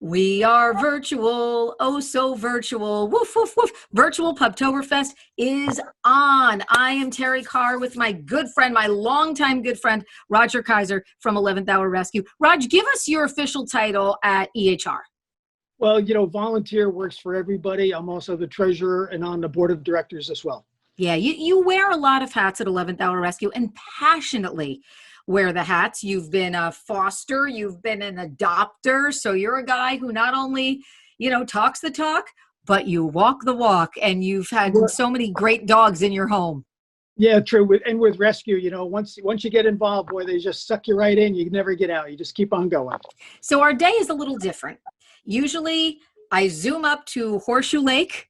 We are virtual, oh so virtual, woof, woof, woof. Virtual Puptoberfest is on. I am Terry Carr with my good friend, my longtime good friend, Roger Kaiser from 11th Hour Rescue. Raj, give us your official title at EHR. Well, volunteer works for everybody. I'm also the treasurer and on the board of directors as well. Yeah, you wear a lot of hats at 11th Hour Rescue and passionately wear the hats. You've been a foster, you've been an adopter. So you're a guy who not only, talks the talk, but you walk the walk, and you've had so many great dogs in your home. Yeah, true. With rescue, once you get involved, boy, they just suck you right in. You can never get out. You just keep on going. So our day is a little different. Usually I zoom up to Horseshoe Lake,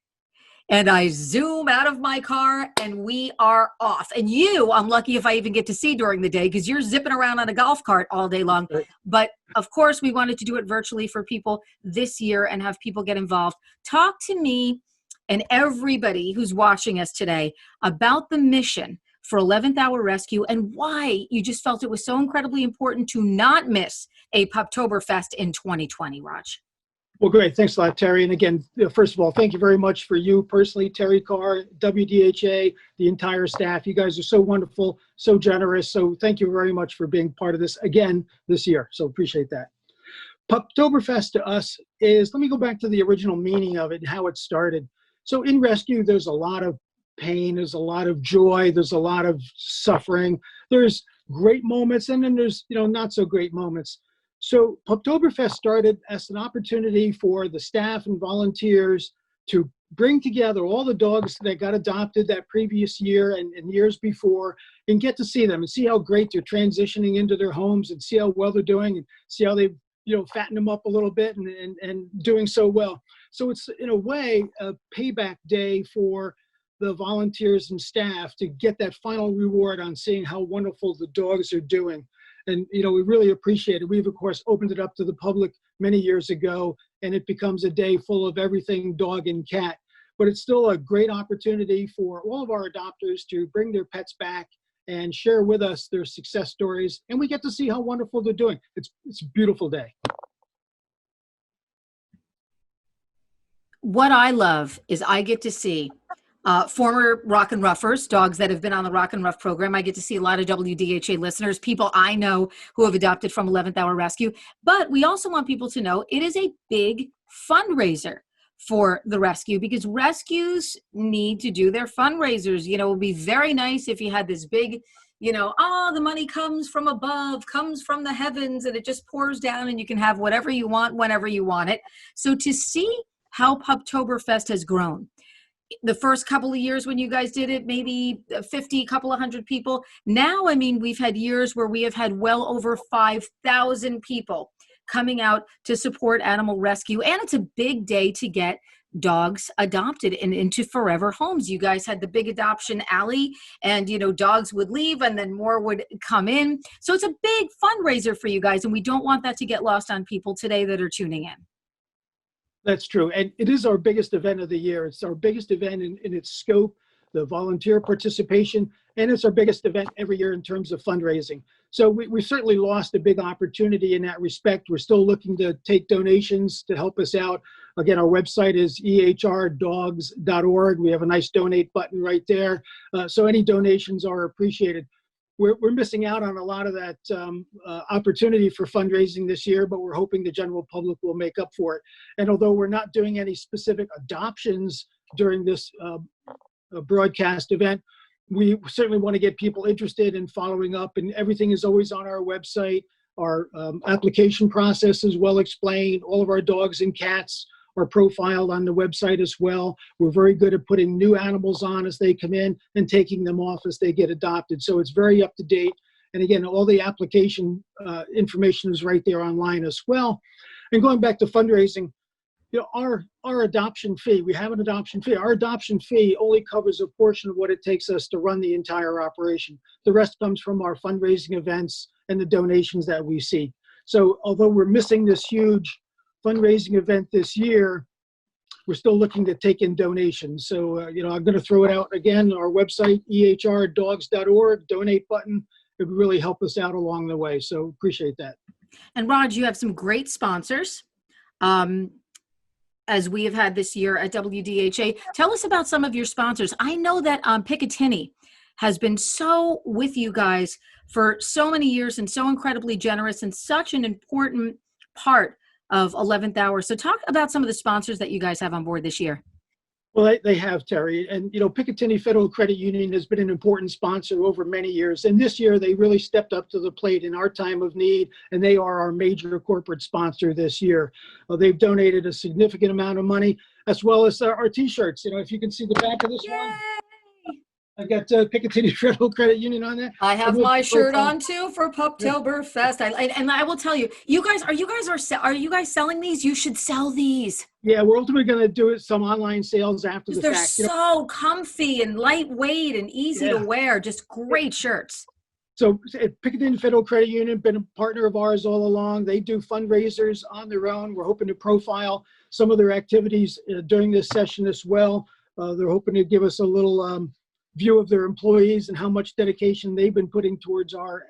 and I zoom out of my car and we are off. And I'm lucky if I even get to see during the day, because you're zipping around on a golf cart all day long. Right. But of course, we wanted to do it virtually for people this year and have people get involved. Talk to me and everybody who's watching us today about the mission for 11th Hour Rescue and why you just felt it was so incredibly important to not miss a Puptoberfest in 2020, Raj. Well, great. Thanks a lot, Terry. And again, first of all, thank you very much for you personally, Terry Carr, Wdha, the entire staff. You guys are so wonderful, so generous. So thank you very much for being part of this again this year. So appreciate that. Puptoberfest to us is, let me go back to the original meaning of it and how it started. So in rescue, there's a lot of pain, there's a lot of joy, there's a lot of suffering. There's great moments, and then there's, not so great moments. So Puptoberfest started as an opportunity for the staff and volunteers to bring together all the dogs that got adopted that previous year and years before, and get to see them and see how great they're transitioning into their homes, and see how well they're doing, and see how they fatten them up a little bit and doing so well. So it's in a way a payback day for the volunteers and staff to get that final reward on seeing how wonderful the dogs are doing. And, we really appreciate it. We've, of course, opened it up to the public many years ago, and it becomes a day full of everything dog and cat. But it's still a great opportunity for all of our adopters to bring their pets back and share with us their success stories. And we get to see how wonderful they're doing. It's a beautiful day. What I love is I get to see former Rock and Ruffers, dogs that have been on the Rock and Ruff program. I get to see a lot of WDHA listeners, people I know who have adopted from 11th Hour Rescue. But we also want people to know it is a big fundraiser for the rescue, because rescues need to do their fundraisers. It would be very nice if you had this big, the money comes from above, comes from the heavens, and it just pours down and you can have whatever you want, whenever you want it. So to see how Puptoberfest has grown, the first couple of years when you guys did it, maybe 50, couple of hundred people. Now, we've had years where we have had well over 5,000 people coming out to support animal rescue. And it's a big day to get dogs adopted and into forever homes. You guys had the big adoption alley, and, dogs would leave and then more would come in. So it's a big fundraiser for you guys. And we don't want that to get lost on people today that are tuning in. That's true. And it is our biggest event of the year. It's our biggest event in its scope, the volunteer participation, and it's our biggest event every year in terms of fundraising. So we certainly lost a big opportunity in that respect. We're still looking to take donations to help us out. Again, our website is ehrdogs.org. We have a nice donate button right there. So any donations are appreciated. We're missing out on a lot of that opportunity for fundraising this year, but we're hoping the general public will make up for it. And although we're not doing any specific adoptions during this broadcast event, we certainly want to get people interested in following up, and everything is always on our website. Our application process is well explained. All of our dogs and cats are profiled on the website as well. We're very good at putting new animals on as they come in and taking them off as they get adopted. So it's very up to date. And again, all the application information is right there online as well. And going back to fundraising, our adoption fee, we have an adoption fee. Our adoption fee only covers a portion of what it takes us to run the entire operation. The rest comes from our fundraising events and the donations that we seek. So although we're missing this huge fundraising event this year, we're still looking to take in donations. So, I'm going to throw it out again, our website, ehrdogs.org, donate button. It would really help us out along the way. So appreciate that. And Raj, you have some great sponsors. As we have had this year at WDHA. Tell us about some of your sponsors. I know that Petey has been so with you guys for so many years and so incredibly generous and such an important part of 11th Hour. So talk about some of the sponsors that you guys have on board this year. Well, they have, Terry. And, Picatinny Federal Credit Union has been an important sponsor over many years. And this year, they really stepped up to the plate in our time of need, and they are our major corporate sponsor this year. They've donated a significant amount of money, as well as our T-shirts. If you can see the back of this one. I got Picatinny Federal Credit Union on there. I have my shirt on too for Puptoberfest. And I will tell you, are you guys selling these? You should sell these. Yeah, we're ultimately going to do some online sales after the fact. They're so comfy and lightweight and easy to wear. Just great shirts. So Picatinny Federal Credit Union, been a partner of ours all along. They do fundraisers on their own. We're hoping to profile some of their activities during this session as well. They're hoping to give us a little view of their employees and how much dedication they've been putting towards our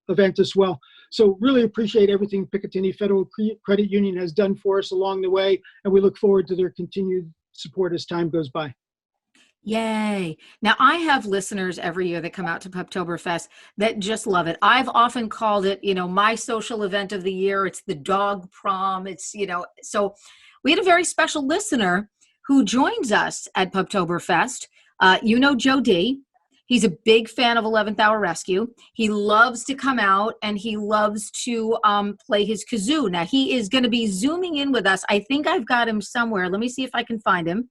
event as well. So really appreciate everything Picatinny Federal Credit Union has done for us along the way, and we look forward to their continued support as time goes by. Yay. Now I have listeners every year that come out to Puptoberfest that just love it. I've often called it, my social event of the year. It's the dog prom. It's, so we had a very special listener who joins us at Puptoberfest. Joe D. He's a big fan of 11th Hour Rescue. He loves to come out and he loves to play his kazoo. Now, he is going to be Zooming in with us. I think I've got him somewhere. Let me see if I can find him.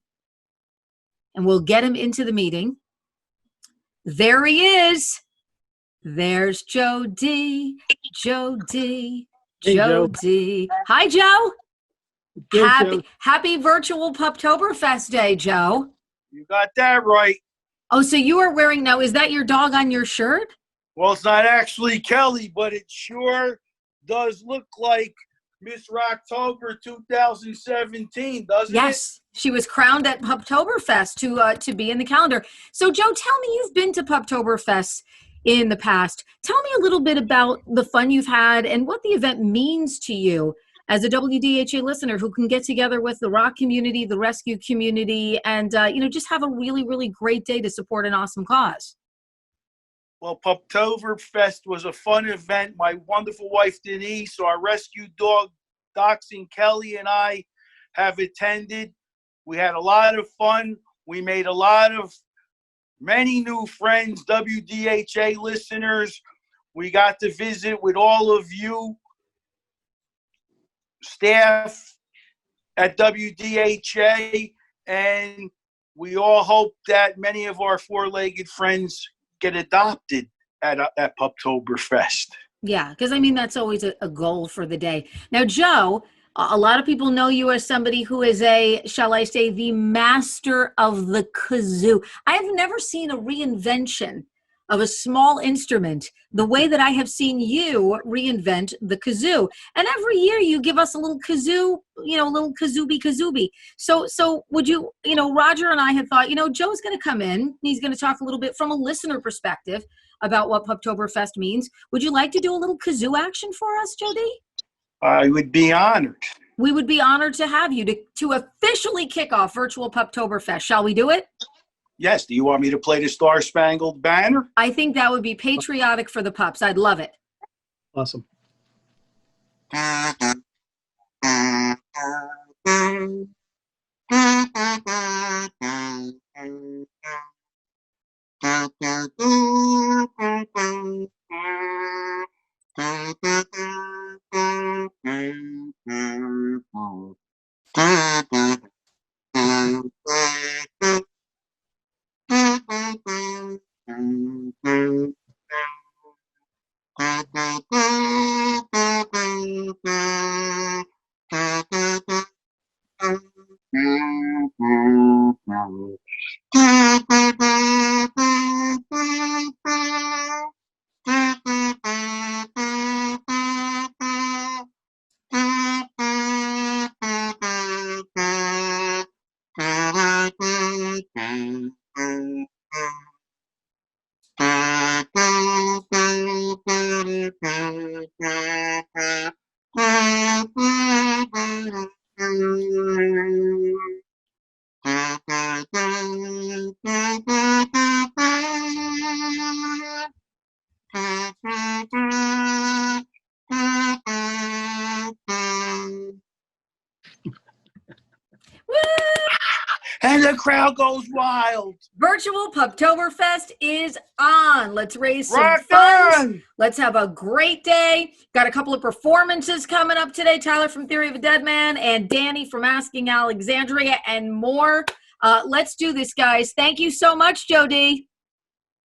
And we'll get him into the meeting. There he is. There's Joe D. Joe D. Hey, Joe Joe. D. Hi, Joe. Joe. Happy virtual Puptoberfest Day, Joe. You got that right. Oh, so you are wearing now, is that your dog on your shirt? Well, it's not actually Kelly, but it sure does look like Miss Rocktober 2017, doesn't it? Yes, she was crowned at Puptoberfest to be in the calendar. So, Joe, tell me, you've been to Puptoberfest in the past. Tell me a little bit about the fun you've had and what the event means to you as a WDHA listener who can get together with the rock community, the rescue community, and, just have a really, really great day to support an awesome cause. Well, Puptoberfest was a fun event. My wonderful wife, Denise, our rescue dog, Doxing Kelly, and I have attended. We had a lot of fun. We made many new friends, WDHA listeners. We got to visit with all of you staff at WDHA, and we all hope that many of our four-legged friends get adopted at Puptoberfest. Yeah, because that's always a goal for the day. Now, Joe, a lot of people know you as somebody who is shall I say, the master of the kazoo. I have never seen a reinvention of a small instrument the way that I have seen you reinvent the kazoo. And every year you give us a little kazoo, a little kazooby. So would you, Roger and I had thought, Joe's going to come in. He's going to talk a little bit from a listener perspective about what Puptoberfest means. Would you like to do a little kazoo action for us, Jody? I would be honored. We would be honored to have you to officially kick off virtual Puptoberfest. Shall we do it? Yes. Do you want me to play the Star Spangled Banner? I think that would be patriotic for the pups. I'd love it. Awesome. And the crowd goes wild. Virtual Puptoberfest is on. Let's raise some Rock funds. on! Let's have a great day. Got a couple of performances coming up today. Tyler from Theory of a Dead Man and Danny from Asking Alexandria and more. Let's do this, guys. Thank you so much, Jody.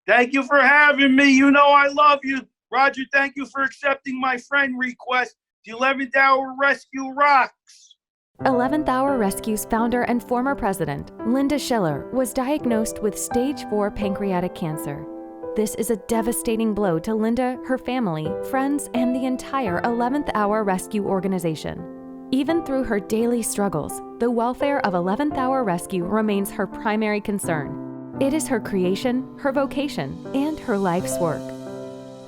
Thank you for having me. You know I love you. Roger, thank you for accepting my friend request. The 11th Hour Rescue rocks. 11th Hour Rescue's founder and former president, Linda Schiller, was diagnosed with stage 4 pancreatic cancer. This is a devastating blow to Linda, her family, friends, and the entire 11th Hour Rescue organization. Even through her daily struggles, the welfare of 11th Hour Rescue remains her primary concern. It is her creation, her vocation, and her life's work.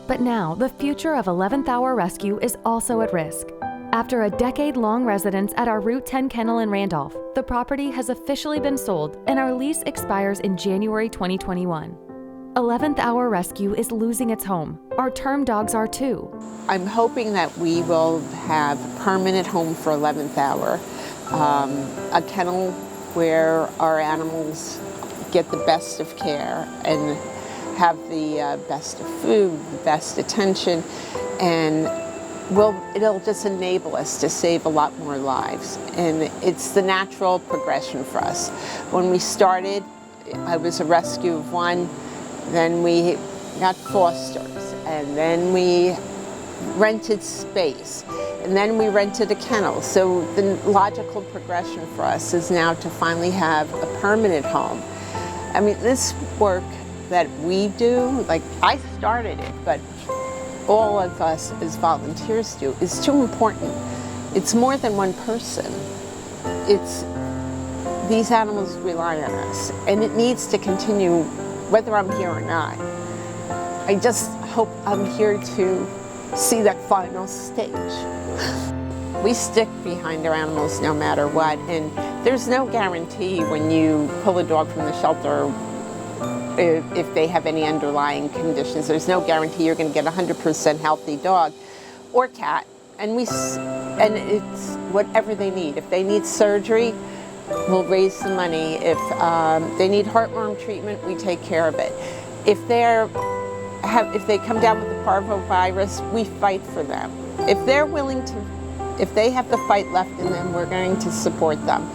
But now, the future of 11th Hour Rescue is also at risk. After a decade-long residence at our Route 10 kennel in Randolph, the property has officially been sold and our lease expires in January 2021. 11th Hour Rescue is losing its home. Our term dogs are too. I'm hoping that we will have a permanent home for 11th Hour, a kennel where our animals get the best of care and have the best of food, the best attention, and it'll just enable us to save a lot more lives. And it's the natural progression for us. When we started, I was a rescue of one, then we got fosters, and then we rented space, and then we rented a kennel. So the logical progression for us is now to finally have a permanent home. I mean, this work that we do, like I started it, but all of us as volunteers do, is too important. It's more than one person. These animals rely on us, and it needs to continue whether I'm here or not. I just hope I'm here to see that final stage. We stick behind our animals no matter what, and there's no guarantee when you pull a dog from the shelter if they have any underlying conditions. There's no guarantee you're going to get a 100% healthy dog or cat. And it's whatever they need. If they need surgery, we'll raise the money. If they need heartworm treatment, we take care of it. If they come down with the parvovirus, we fight for them. If they have the fight left in them, we're going to support them.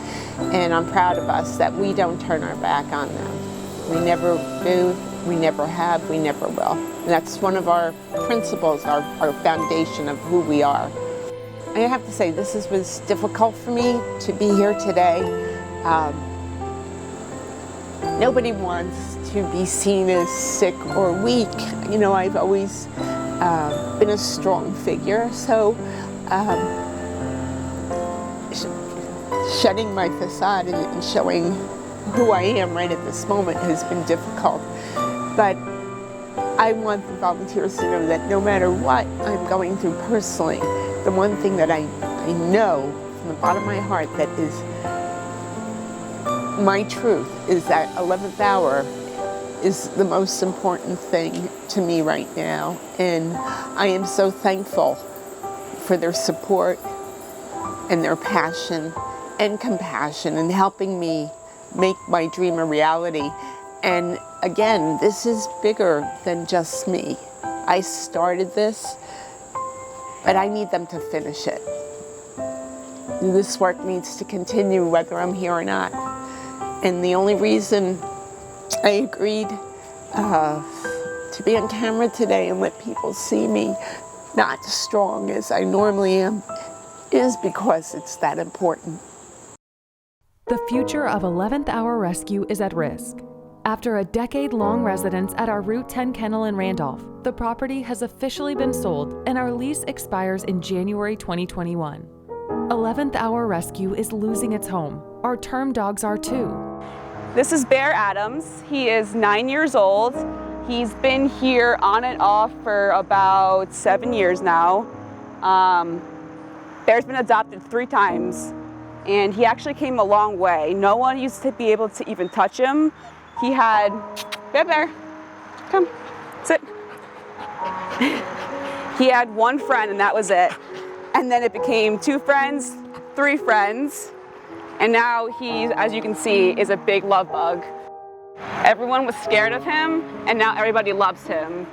And I'm proud of us that we don't turn our back on them. We never do, we never have, we never will. And that's one of our principles, our foundation of who we are. I have to say, this was difficult for me to be here today. Nobody wants to be seen as sick or weak. You know, I've always been a strong figure, so shedding my facade and showing who I am right at this moment has been difficult. But I want the volunteers to know that no matter what I'm going through personally, the one thing that I know from the bottom of my heart that is my truth is that 11th Hour is the most important thing to me right now. And I am so thankful for their support and their passion and compassion in helping me make my dream a reality. And again, this is bigger than just me. I started this, but I need them to finish it. This work needs to continue whether I'm here or not. And the only reason I agreed to be on camera today and let people see me not strong as I normally am is because it's that important. The future of 11th Hour Rescue is at risk. After a decade-long residence at our Route 10 kennel in Randolph, the property has officially been sold and our lease expires in January 2021. 11th Hour Rescue is losing its home. Our term dogs are too. This is Bear Adams. He is 9 years old. He's been here on and off for about 7 years now. Bear's been adopted 3 times, and he actually came a long way. No one used to be able to even touch him. He had, Bear, come, sit. He had 1 friend and that was it. And then it became 2 friends, 3 friends, and now he, as you can see, is a big love bug. Everyone was scared of him, and now everybody loves him.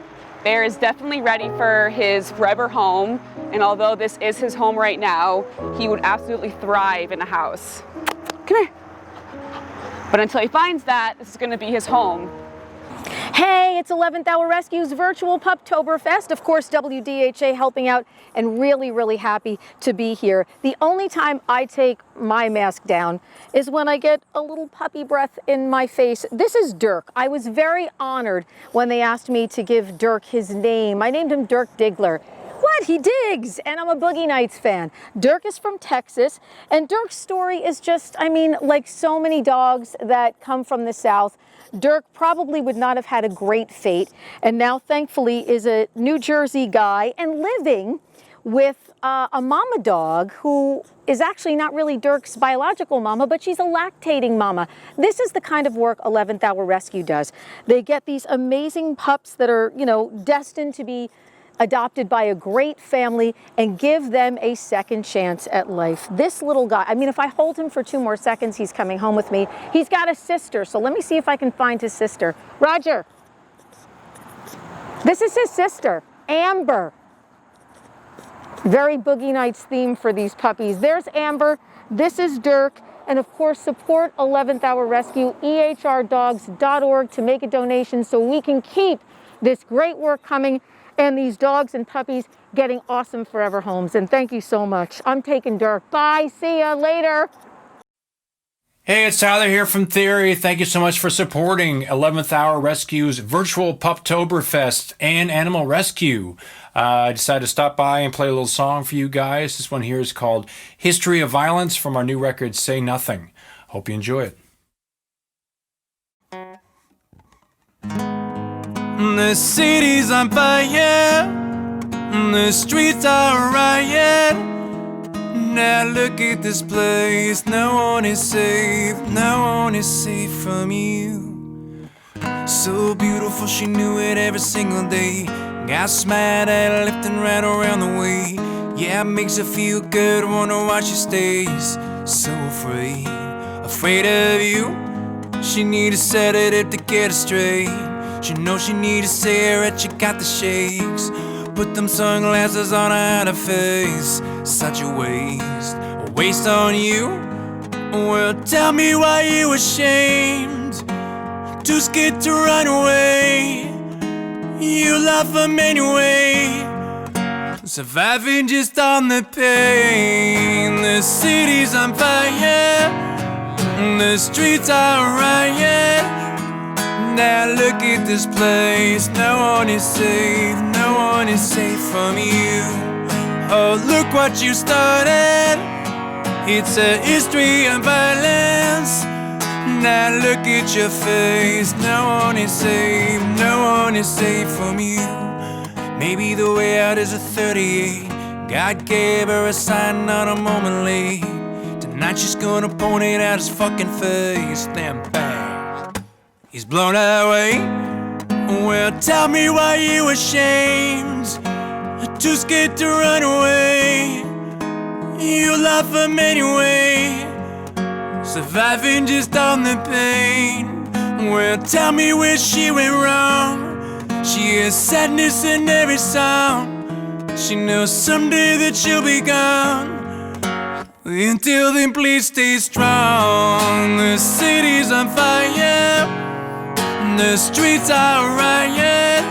Bear is definitely ready for his forever home, and although this is his home right now, he would absolutely thrive in a house. Come here. But until he finds that, this is going to be his home. Hey, it's 11th Hour Rescue's virtual Puptoberfest. Of course, WDHA helping out, and really, really happy to be here. The only time I take my mask down is when I get a little puppy breath in my face. This is Dirk. I was very honored when they asked me to give Dirk his name. I named him Dirk Diggler. What? He digs! And I'm a Boogie Nights fan. Dirk is from Texas, and Dirk's story is just, I mean, like so many dogs that come from the South, Dirk probably would not have had a great fate, and now thankfully is a New Jersey guy and living with a mama dog who is actually not really Dirk's biological mama, but she's a lactating mama. This is the kind of work 11th Hour Rescue does. They get these amazing pups that are, you know, destined to be adopted by a great family and give them a second chance at life. This little guy, I mean, if I hold him for 2 more seconds, he's coming home with me. He's got a sister, so let me see if I can find his sister. Roger. This is his sister, Amber. Very Boogie Nights theme for these puppies. There's Amber, this is Dirk, and of course support 11th Hour Rescue, ehrdogs.org to make a donation so we can keep this great work coming and these dogs and puppies getting awesome forever homes. And thank you so much. I'm taking Dirk. Bye, see ya later. Hey, it's Tyler here from Theory. Thank you so much for supporting 11th Hour Rescue's virtual Puptoberfest and Animal Rescue. I decided to stop by and play a little song for you guys. This one here is called History of Violence from our new record, Say Nothing. Hope you enjoy it. The city's on fire, the streets are a riot. Now look at this place, no one is safe from you. So beautiful, she knew it every single day. Got smiled at left and right around the way. Yeah, it makes her feel good, wonder why she stays so afraid of you. She need a sedative to get her straight. She knows she need a cigarette, you got the shakes. Put them sunglasses on her face. Such a waste on you. Well, tell me why you ashamed, too scared to run away. You love them anyway, surviving just on the pain. The city's on fire, the streets are a riot. Now look at this place, no one is safe from you. Oh, look what you started, it's a history of violence. Now look at your face, no one is safe from you. Maybe the way out is a 38, God gave her a sign, not a moment late. Tonight she's gonna point it out his fucking face, then bang, he's blown away. Well, tell me why you ashamed, too scared to run away. You love him anyway, surviving just on the pain. Well, tell me where she went wrong. She has sadness in every song. She knows someday that she'll be gone. Until then, please stay strong. The city's on fire, the streets are a riot.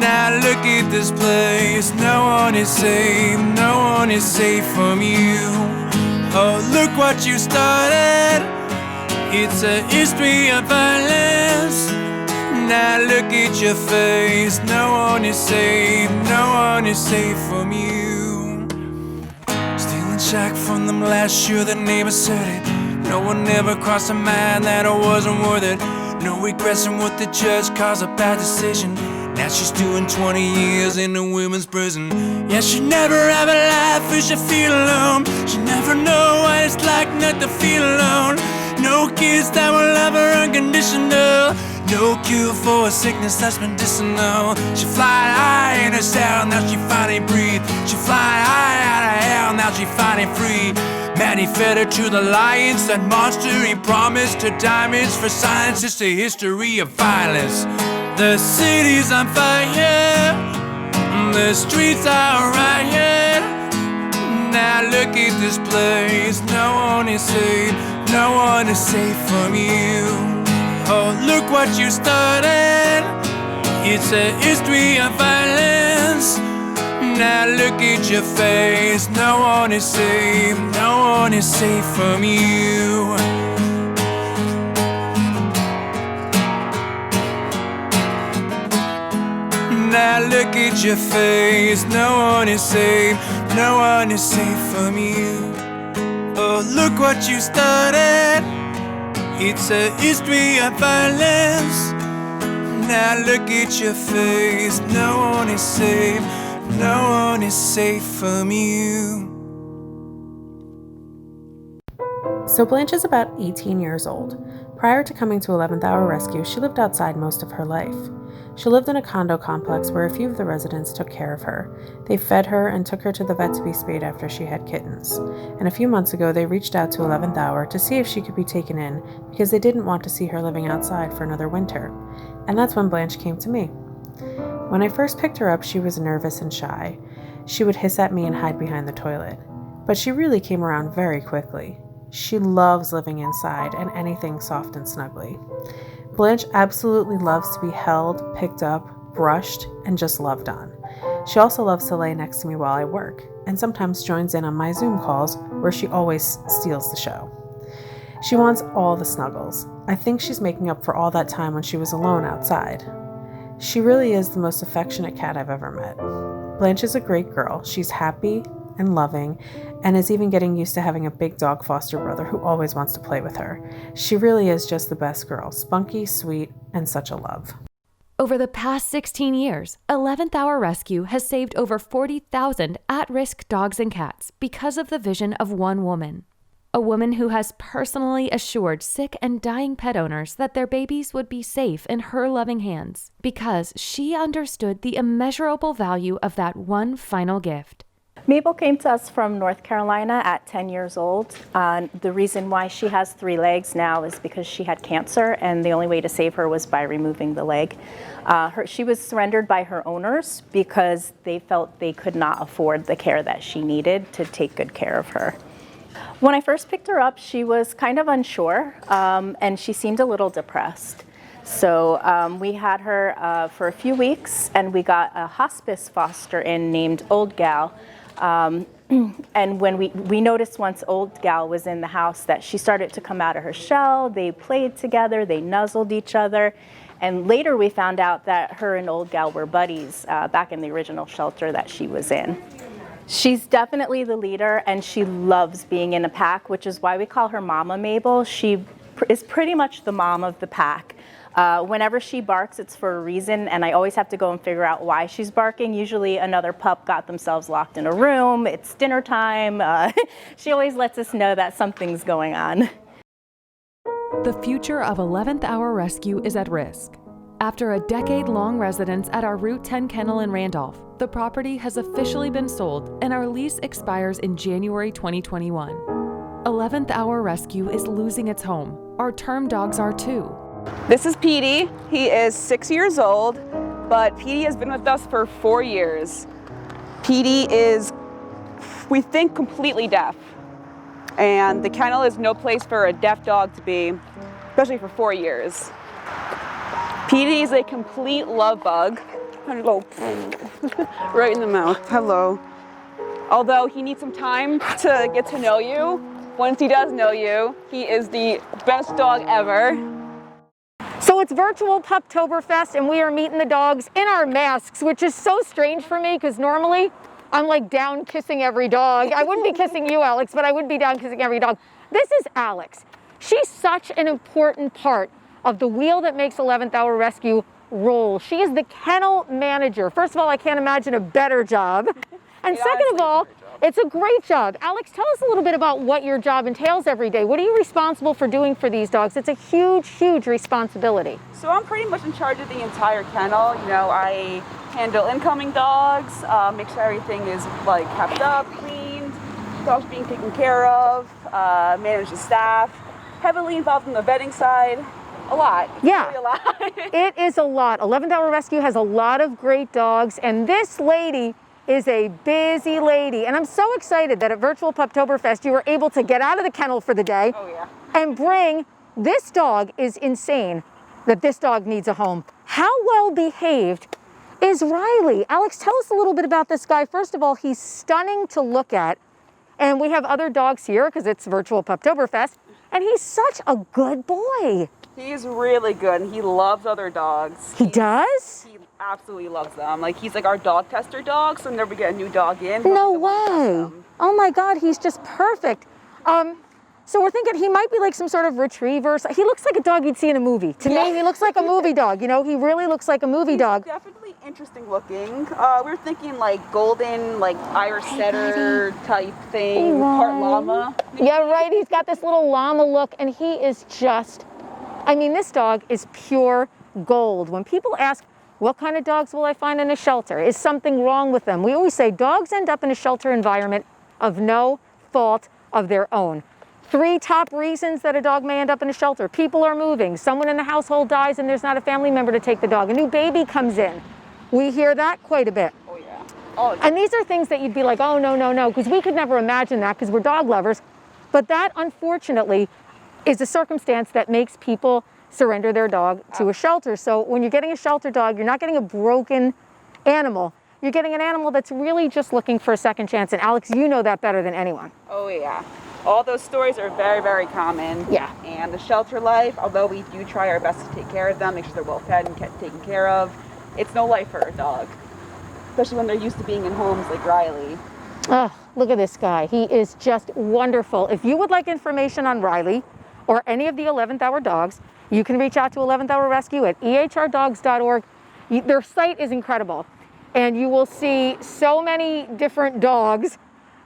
Now look at this place, no one is safe from you. Oh, look what you started. It's a history of violence. Now look at your face. No one is safe, no one is safe from you. Stealing shack from them last year, the neighbor said it. No one ever crossed a mind that it wasn't worth it. No regrets in what the judge calls a bad decision. Now she's doing 20 years in a women's prison. Yeah, she never have a life where she feel alone. She never know what it's like not to feel alone. No kids that will love her unconditional. No cure for a sickness that's medicinal. She fly high in her cell, now she finally breathe. She fly high out of hell, now she finally free. Man, he fed her to the lions, that monster he promised her diamonds for science. It's a history of violence. The city's on fire, the streets are riot. Now look at this place, no one is safe, no one is safe from you. Oh, look what you started. It's a history of violence. Now look at your face. No one is safe, no one is safe from you. Now look at your face. No one is safe, no one is safe from you. Oh, look what you started. It's a history of violence. Now look at your face. No one is safe, no one is safe from you. So Blanche is about 18 years old. Prior to coming to 11th Hour Rescue, she lived outside most of her life. She lived in a condo complex where a few of the residents took care of her. They fed her and took her to the vet to be spayed after she had kittens. And a few months ago, they reached out to 11th Hour to see if she could be taken in because they didn't want to see her living outside for another winter. And that's when Blanche came to me. When I first picked her up, she was nervous and shy. She would hiss at me and hide behind the toilet. But she really came around very quickly. She loves living inside and anything soft and snuggly. Blanche absolutely loves to be held, picked up, brushed, and just loved on. She also loves to lay next to me while I work, and sometimes joins in on my Zoom calls where she always steals the show. She wants all the snuggles. I think she's making up for all that time when she was alone outside. She really is the most affectionate cat I've ever met. Blanche is a great girl. She's happy and loving, and is even getting used to having a big dog foster brother who always wants to play with her. She really is just the best girl, spunky, sweet, and such a love. Over the past 16 years, 11th Hour Rescue has saved over 40,000 at-risk dogs and cats because of the vision of one woman. A woman who has personally assured sick and dying pet owners that their babies would be safe in her loving hands because she understood the immeasurable value of that one final gift. Mabel came to us from North Carolina at 10 years old. The reason why she has 3 legs now is because she had cancer, and the only way to save her was by removing the leg. She was surrendered by her owners because they felt they could not afford the care that she needed to take good care of her. When I first picked her up, she was kind of unsure, and she seemed a little depressed. So we had her for a few weeks, and we got a hospice foster in named Old Gal. And when we noticed once Old Gal was in the house that she started to come out of her shell. They played together, they nuzzled each other, and later we found out that her and Old Gal were buddies back in the original shelter that she was in. She's definitely the leader, and she loves being in a pack, which is why we call her Mama Mabel. She is pretty much the mom of the pack. Whenever she barks, it's for a reason, and I always have to go and figure out why she's barking. Usually another pup got themselves locked in a room, it's dinner time. She always lets us know that something's going on. The future of 11th Hour Rescue is at risk. After a decade-long residence at our Route 10 kennel in Randolph, the property has officially been sold and our lease expires in January 2021. 11th Hour Rescue is losing its home. Our term dogs are too. This is Petey. He is 6 years old, but Petey has been with us for 4 years. Petey is, we think, completely deaf. And the kennel is no place for a deaf dog to be, especially for 4 years. Petey is a complete love bug. Hello. Right in the mouth. Hello. Although he needs some time to get to know you, once he does know you, he is the best dog ever. So it's virtual Puptoberfest, and we are meeting the dogs in our masks, which is so strange for me because normally I'm like down kissing every dog. I wouldn't be kissing you, Alex, but I would be down kissing every dog. This is Alex. She's such an important part of the wheel that makes 11th Hour Rescue roll. She is the kennel manager. First of all, I can't imagine a better job. And second of all, it's a great job. Alex, tell us a little bit about what your job entails every day. What are you responsible for doing for these dogs? It's a huge, huge responsibility. So I'm pretty much in charge of the entire kennel. You know, I handle incoming dogs, make sure everything is like kept up, cleaned, dogs being taken care of, manage the staff, heavily involved in the vetting side. A lot. Yeah, really a lot. It is a lot. 11th Hour Rescue has a lot of great dogs, and this lady is a busy lady. And I'm so excited that at Virtual Puptoberfest you were able to get out of the kennel for the day and bring this dog. Is insane that this dog needs a home. How well behaved is Riley? Alex, tell us a little bit about this guy. First of all, he's stunning to look at. And we have other dogs here because it's Virtual Puptoberfest. And he's such a good boy. He's really good, and he loves other dogs. He does? He absolutely loves them. Like, he's like our dog tester dog, so whenever we get a new dog in, no way. Oh my God, he's just perfect. So we're thinking he might be like some sort of retriever. He looks like a dog you'd see in a movie. To me, he looks like a movie dog. You know, he really looks like a movie dog. Definitely interesting looking. We're thinking like golden, like Irish setter type thing, part llama. Yeah, right. He's got this little llama look, and he is just, I mean, this dog is pure gold. When people ask, what kind of dogs will I find in a shelter? Is something wrong with them? We always say dogs end up in a shelter environment of no fault of their own. 3 top reasons that a dog may end up in a shelter. People are moving, someone in the household dies and there's not a family member to take the dog. A new baby comes in. We hear that quite a bit. Oh yeah. Oh, and these are things that you'd be like, oh, no, no, no, because we could never imagine that because we're dog lovers. But that, unfortunately, is a circumstance that makes people surrender their dog to a shelter. So when you're getting a shelter dog, you're not getting a broken animal. You're getting an animal that's really just looking for a second chance. And Alex, you know that better than anyone. Oh yeah. All those stories are very, very common. Yeah. And the shelter life, although we do try our best to take care of them, make sure they're well fed and taken care of, it's no life for a dog. Especially when they're used to being in homes like Riley. Oh, look at this guy. He is just wonderful. If you would like information on Riley or any of the 11th Hour dogs, you can reach out to 11th Hour Rescue at ehrdogs.org. Their site is incredible. And you will see so many different dogs.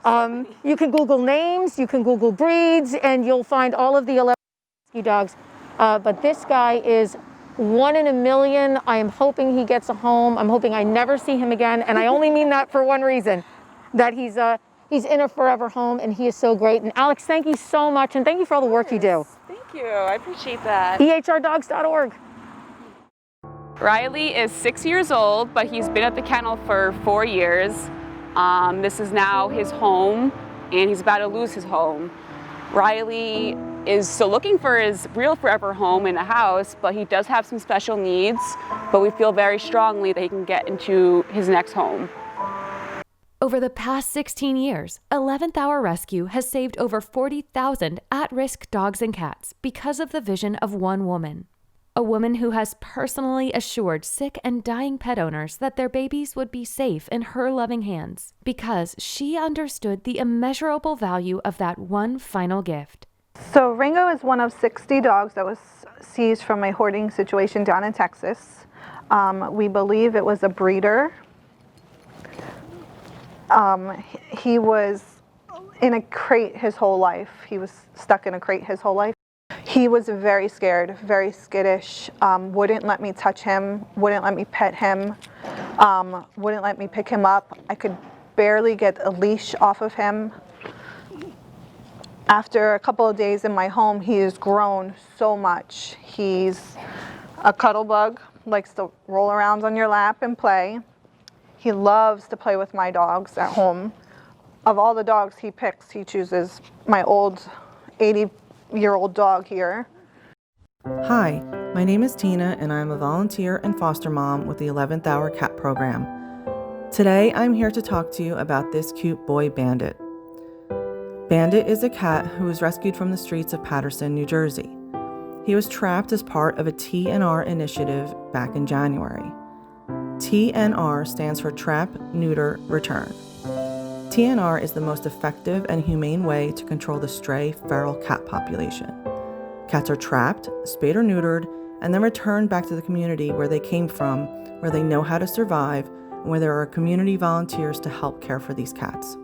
You can Google names, you can Google breeds, and you'll find all of the 11 rescue dogs. But this guy is 1 in a million. I am hoping he gets a home. I'm hoping I never see him again. And I only mean that for one reason, that he's in a forever home, and he is so great. And Alex, thank you so much, and thank you for all the work you do. Thank you. I appreciate that. ehrdogs.org. Riley is 6 years old, but he's been at the kennel for 4 years. This is now his home, and he's about to lose his home. Riley is still looking for his real forever home in a house, but he does have some special needs, but we feel very strongly that he can get into his next home. Over the past 16 years, 11th Hour Rescue has saved over 40,000 at-risk dogs and cats because of the vision of one woman. A woman who has personally assured sick and dying pet owners that their babies would be safe in her loving hands because she understood the immeasurable value of that one final gift. So Ringo is one of 60 dogs that was seized from a hoarding situation down in Texas. We believe it was a breeder. He was in a crate his whole life. He was stuck in a crate his whole life. He was very scared, very skittish, wouldn't let me touch him, wouldn't let me pet him, wouldn't let me pick him up. I could barely get a leash off of him. After a couple of days in my home, he has grown so much. He's a cuddle bug, likes to roll around on your lap and play. He loves to play with my dogs at home. Of all the dogs he picks, he chooses my old 80-year-old dog here. Hi, my name is Tina, and I'm a volunteer and foster mom with the 11th Hour Cat Program. Today, I'm here to talk to you about this cute boy, Bandit. Bandit is a cat who was rescued from the streets of Paterson, New Jersey. He was trapped as part of a TNR initiative back in January. TNR stands for Trap, Neuter, Return. TNR is the most effective and humane way to control the stray feral cat population. Cats are trapped, spayed or neutered, and then returned back to the community where they came from, where they know how to survive, and where there are community volunteers to help care for these cats.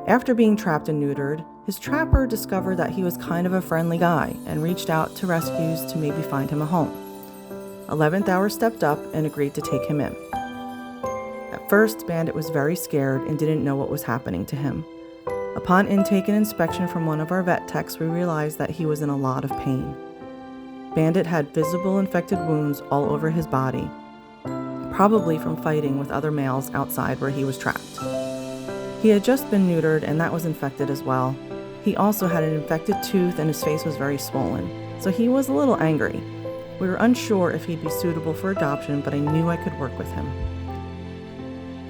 After being trapped and neutered, his trapper discovered that he was kind of a friendly guy and reached out to rescues to maybe find him a home. 11th Hour stepped up and agreed to take him in. At first, Bandit was very scared and didn't know what was happening to him. Upon intake and inspection from one of our vet techs, we realized that he was in a lot of pain. Bandit had visible infected wounds all over his body, probably from fighting with other males outside where he was trapped. He had just been neutered and that was infected as well. He also had an infected tooth and his face was very swollen, so he was a little angry. We were unsure if he'd be suitable for adoption, but I knew I could work with him.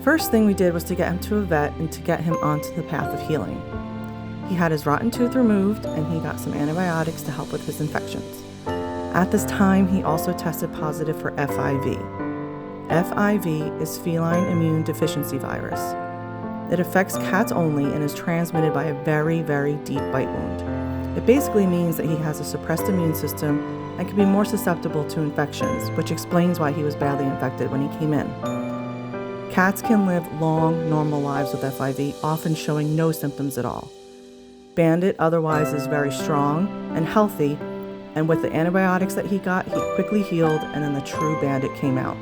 First thing we did was to get him to a vet and to get him onto the path of healing. He had his rotten tooth removed and he got some antibiotics to help with his infections. At this time, he also tested positive for FIV. FIV is feline immune deficiency virus. It affects cats only and is transmitted by a very, very deep bite wound. It basically means that he has a suppressed immune system and can be more susceptible to infections, which explains why he was badly infected when he came in. Cats can live long, normal lives with FIV, often showing no symptoms at all. Bandit otherwise is very strong and healthy, and with the antibiotics that he got, he quickly healed, and then the true Bandit came out.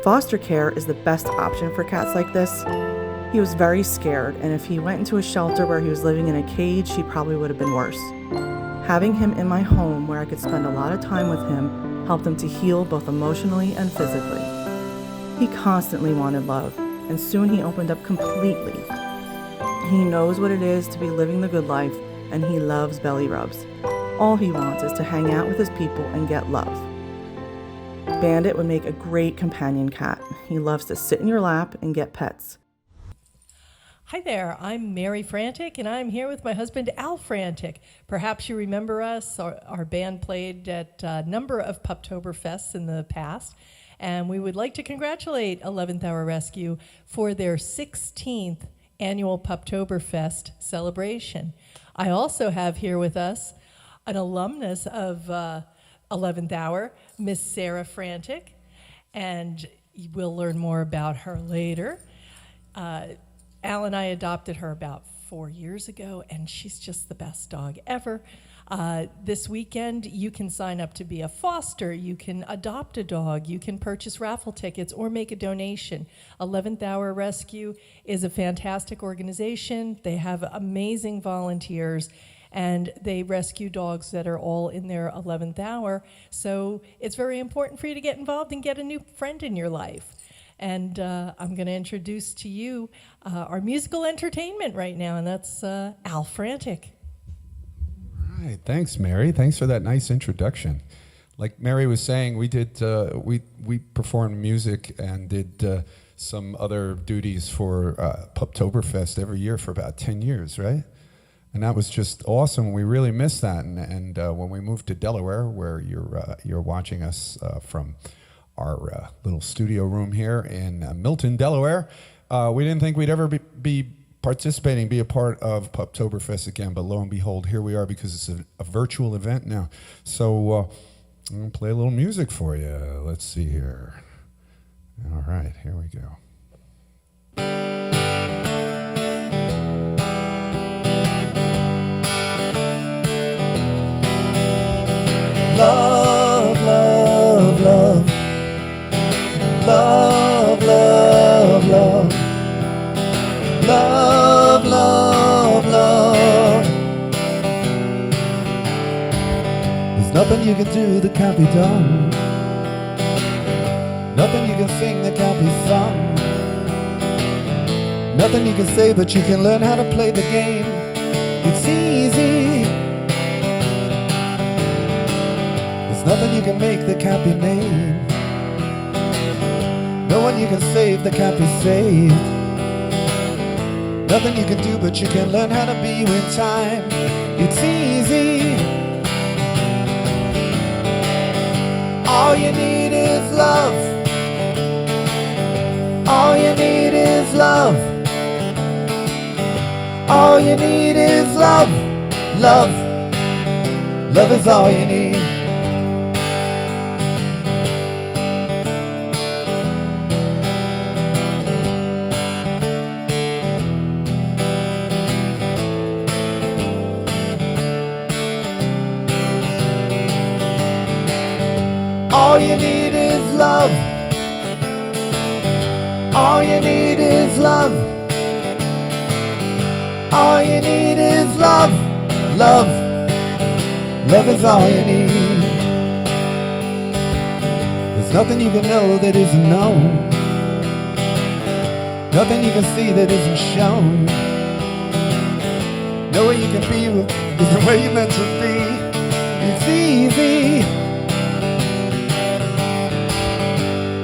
Foster care is the best option for cats like this. He was very scared, and if he went into a shelter where he was living in a cage, he probably would have been worse. Having him in my home where I could spend a lot of time with him helped him to heal both emotionally and physically. He constantly wanted love, and soon he opened up completely. He knows what it is to be living the good life, and he loves belly rubs. All he wants is to hang out with his people and get love. Bandit would make a great companion cat. He loves to sit in your lap and get pets. Hi there, I'm Mary Frantic, and I'm here with my husband Al Frantic. Perhaps you remember us. Our band played at a number of Puptoberfests in the past, and we would like to congratulate 11th Hour Rescue for their 16th annual Puptoberfest celebration. I also have here with us an alumnus of 11th Hour, Miss Sarah Frantic, and we'll learn more about her later. Al and I adopted her about 4 years ago, and she's just the best dog ever. This weekend, you can sign up to be a foster, you can adopt a dog, you can purchase raffle tickets, or make a donation. 11th Hour Rescue is a fantastic organization. They have amazing volunteers, and they rescue dogs that are all in their 11th hour. So it's very important for you to get involved and get a new friend in your life. And I'm going to introduce to you our musical entertainment right now, and that's Al Frantic. All right, thanks, Mary. Thanks for that nice introduction. Like Mary was saying, we did we performed music and did some other duties for Puptoberfest every year for about 10 years, right? And that was just awesome. We really missed that. And when we moved to Delaware, where you're watching us from our little studio room here in Milton, Delaware, we didn't think we'd ever be participating, be a part of Puptoberfest again. But lo and behold, here we are, because it's a virtual event now. So I'm going to play a little music for you. Let's see here. All right, here we go. Love, love, love. Love, love, love. Love, love, love. There's nothing you can do that can't be done. Nothing you can sing that can't be sung. Nothing you can say, but you can learn how to play the game. It's easy. There's nothing you can make that can't be made. No one you can save that can't be saved. Nothing you can do, but you can learn how to be with time. It's easy. All you need is love. All you need is love. All you need is love. Love. Love is all you need. All you need is love. All you need is love. All you need is love. Love. Love is all you need. There's nothing you can know that isn't known. Nothing you can see that isn't shown. No way you can be is the way you're meant to be. It's easy.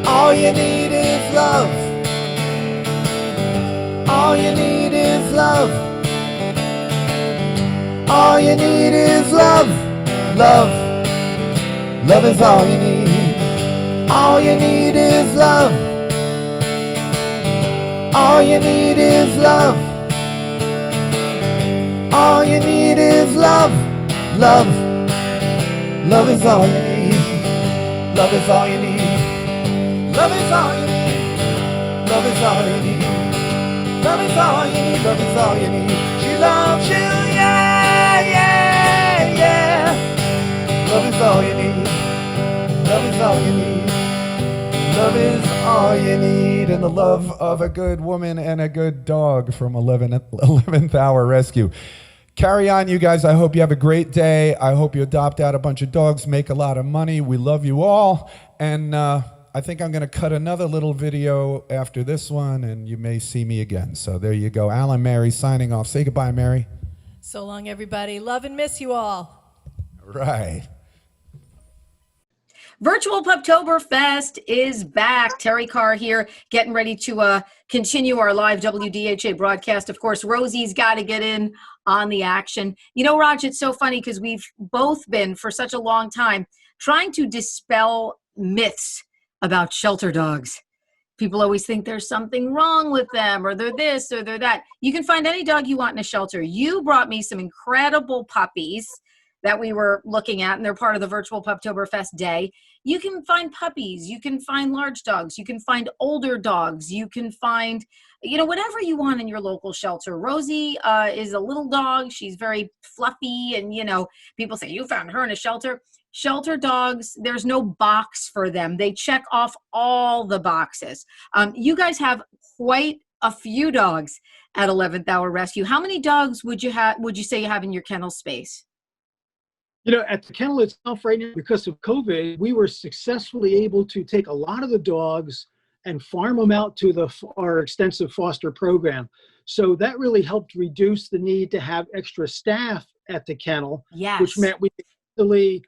All you need is love. All you need is love. All you need is love. Love. Love is all you need. All you need is love. All you need is love. All you need is love. Love. Love is all you need. Love is all you need. Love is all you need. Love is all you need. Love is all you need. Love is all you need. She loves you, yeah, yeah, yeah. Love is all you need. Love is all you need. Love is all you need. And the love of a good woman and a good dog from 11th Hour Rescue. Carry on, you guys. I hope you have a great day. I hope you adopt out a bunch of dogs, make a lot of money. We love you all. And I think I'm going to cut another little video after this one, and you may see me again. So there you go. Alan, Mary, signing off. Say goodbye, Mary. So long, everybody. Love and miss you all. Right. Virtual Puptoberfest is back. Terry Carr here, getting ready to continue our live WDHA broadcast. Of course, Rosie's got to get in on the action. You know, Raj, it's so funny because we've both been, for such a long time, trying to dispel myths about shelter dogs. People always think there's something wrong with them, or they're this, or they're that. You can find any dog you want in a shelter. You brought me some incredible puppies that we were looking at, and they're part of the Virtual Puptoberfest Day. You can find puppies, you can find large dogs, you can find older dogs, you can find, you know, whatever you want in your local shelter. Rosie is a little dog. She's very fluffy, and, you know, people say, you found her in a shelter. Shelter dogs, there's no box for them. They check off all the boxes. You guys have quite a few dogs at 11th Hour Rescue. How many dogs would you say you have in your kennel space? You know, at the kennel itself right now, because of COVID, we were successfully able to take a lot of the dogs and farm them out to our extensive foster program. So that really helped reduce the need to have extra staff at the kennel, yes, which meant we could easily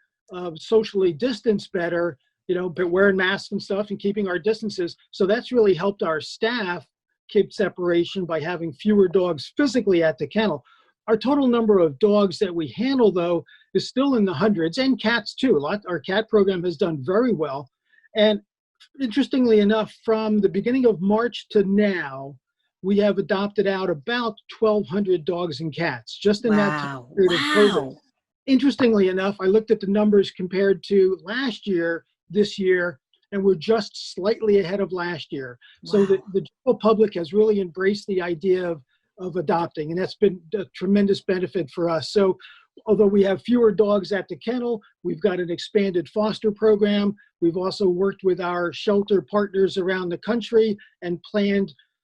socially distance better, you know, but wearing masks and stuff and keeping our distances. So that's really helped our staff keep separation by having fewer dogs physically at the kennel. Our total number of dogs that we handle, though, is still in the hundreds, and cats too. Our cat program has done very well. And interestingly enough, from the beginning of March to now, we have adopted out about 1,200 dogs and cats just in that time period of COVID. Interestingly enough, I looked at the numbers compared to last year, this year, and we're just slightly ahead of last year. Wow. So the general public has really embraced the idea of adopting, and that's been a tremendous benefit for us. So although we have fewer dogs at the kennel, we've got an expanded foster program. We've also worked with our shelter partners around the country and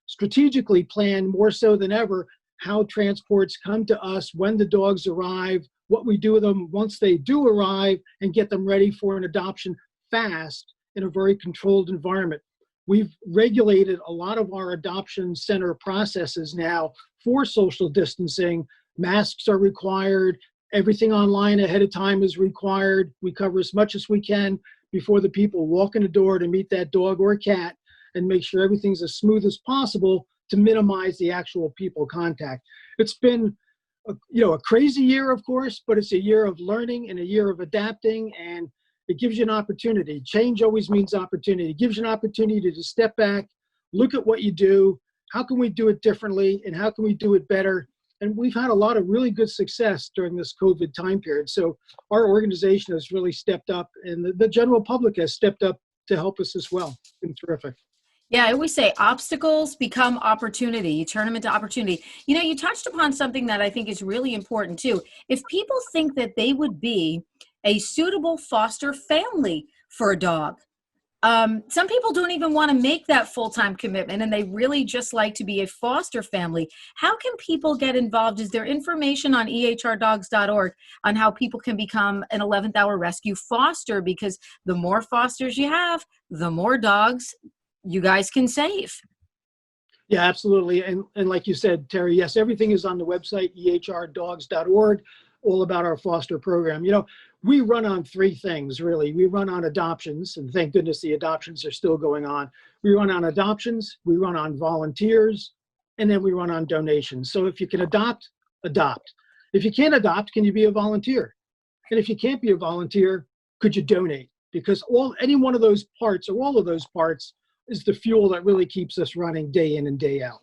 strategically planned more so than ever how transports come to us, when the dogs arrive, what we do with them once they do arrive, and get them ready for an adoption fast in a very controlled environment. We've regulated a lot of our adoption center processes now for social distancing. Masks are required. Everything online ahead of time is required. We cover as much as we can before the people walk in the door to meet that dog or cat and make sure everything's as smooth as possible to minimize the actual people contact. It's been a crazy year, of course, but it's a year of learning and a year of adapting, and it gives you an opportunity. Change always means opportunity. It gives you an opportunity to step back, look at what you do, how can we do it differently, and how can we do it better? And we've had a lot of really good success during this COVID time period. So our organization has really stepped up, and the general public has stepped up to help us as well. It's been terrific. Yeah, I always say obstacles become opportunity. You turn them into opportunity. You know, you touched upon something that I think is really important too. If people think that they would be a suitable foster family for a dog, some people don't even want to make that full-time commitment, and they really just like to be a foster family. How can people get involved? Is there information on ehrdogs.org on how people can become an 11th Hour Rescue foster? Because the more fosters you have, the more dogs you guys can save. Yeah, absolutely. And like you said, Terry, yes, everything is on the website, ehrdogs.org, all about our foster program. You know, we run on three things, really. We run on adoptions, and thank goodness the adoptions are still going on. We run on adoptions, we run on volunteers, and then we run on donations. So if you can adopt, adopt. If you can't adopt, can you be a volunteer? And if you can't be a volunteer, could you donate? Because any one of those parts, or all of those parts, is the fuel that really keeps us running day in and day out.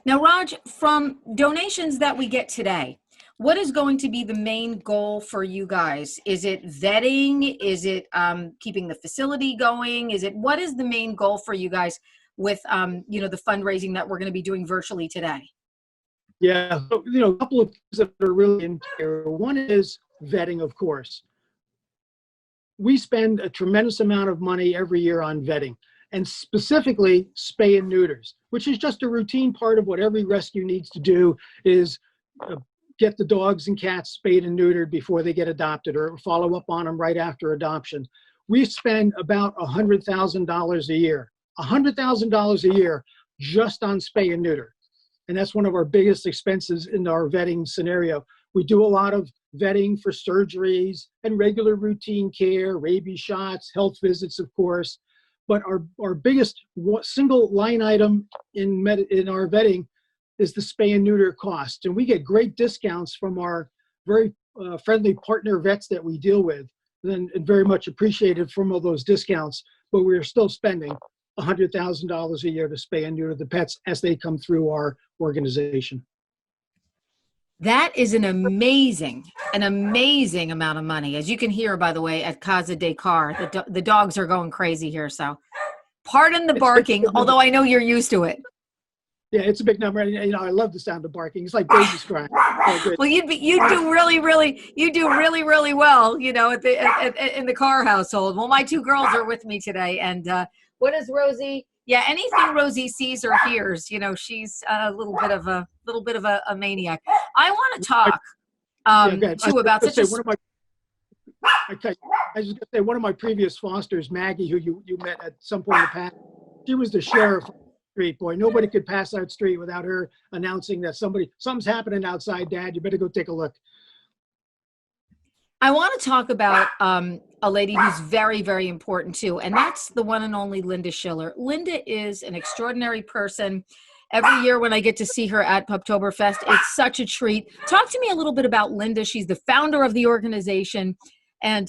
Now, Raj, from donations that we get today, what is going to be the main goal for you guys? Is it vetting? Is it keeping the facility going? What is the main goal for you guys with the fundraising that we're going to be doing virtually today? Yeah, so, a couple of things that are really in here. One is vetting, of course. We spend a tremendous amount of money every year on vetting, and specifically spay and neuters, which is just a routine part of what every rescue needs to do, is get the dogs and cats spayed and neutered before they get adopted, or follow up on them right after adoption. We spend about $100,000 a year, $100,000 a year just on spay and neuter. And that's one of our biggest expenses in our vetting scenario. We do a lot of vetting for surgeries and regular routine care, rabies shots, health visits, of course. But our biggest single line item in our vetting is the spay and neuter cost. And we get great discounts from our very friendly partner vets that we deal with, and very much appreciated from all those discounts. But we're still spending $100,000 a year to spay and neuter the pets as they come through our organization. That is an amazing amount of money. As you can hear, by the way, at Casa de Carr, the dogs are going crazy here. So pardon the barking, although I know you're used to it. Yeah, it's a big number. And, I love the sound of barking. It's like babies crying. Well, you do really well, in the Carr household. Well, my two girls are with me today, and what is Rosie? Yeah, anything Rosie sees or hears, she's a little bit of a maniac. I want to talk too about such a. I was going to say, one of my previous fosters, Maggie, who you met at some point in the past, she was the sheriff of the street. Boy, nobody could pass that street without her announcing that something's happening outside, Dad. You better go take a look. I want to talk about a lady who's very, very important too, and that's the one and only Linda Schiller. Linda is an extraordinary person. Every year when I get to see her at Puptoberfest, it's such a treat. Talk to me a little bit about Linda. She's the founder of the organization, and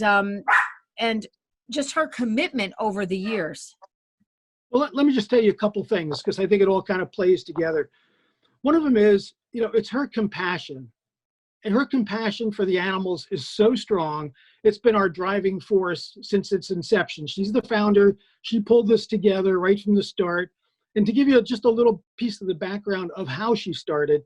just her commitment over the years. Well, let me just tell you a couple things, because I think it all kind of plays together. One of them is, it's her compassion. And her compassion for the animals is so strong. It's been our driving force since its inception. She's the founder. She pulled this together right from the start. And to give you just a little piece of the background of how she started,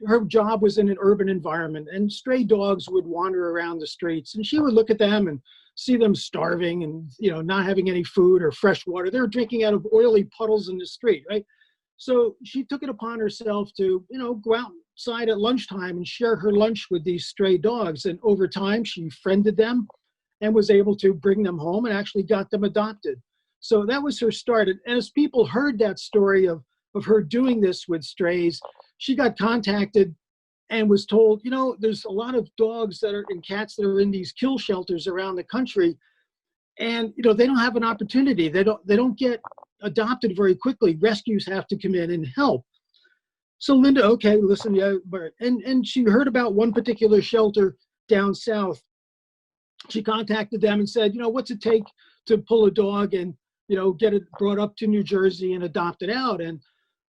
her job was in an urban environment, and stray dogs would wander around the streets, and she would look at them and see them starving and, not having any food or fresh water. They were drinking out of oily puddles in the street, right? So she took it upon herself to, go outside at lunchtime and share her lunch with these stray dogs. And over time, she friended them and was able to bring them home and actually got them adopted. So that was her start. And as people heard that story of her doing this with strays, she got contacted and was told, there's a lot of dogs and cats that are in these kill shelters around the country. And, they don't have an opportunity. They don't get adopted very quickly. Rescues have to come in and help. So Linda, okay, listen, yeah, and she heard about one particular shelter down south. She contacted them and said, what's it take to pull a dog and, get it brought up to New Jersey and adopt it out? And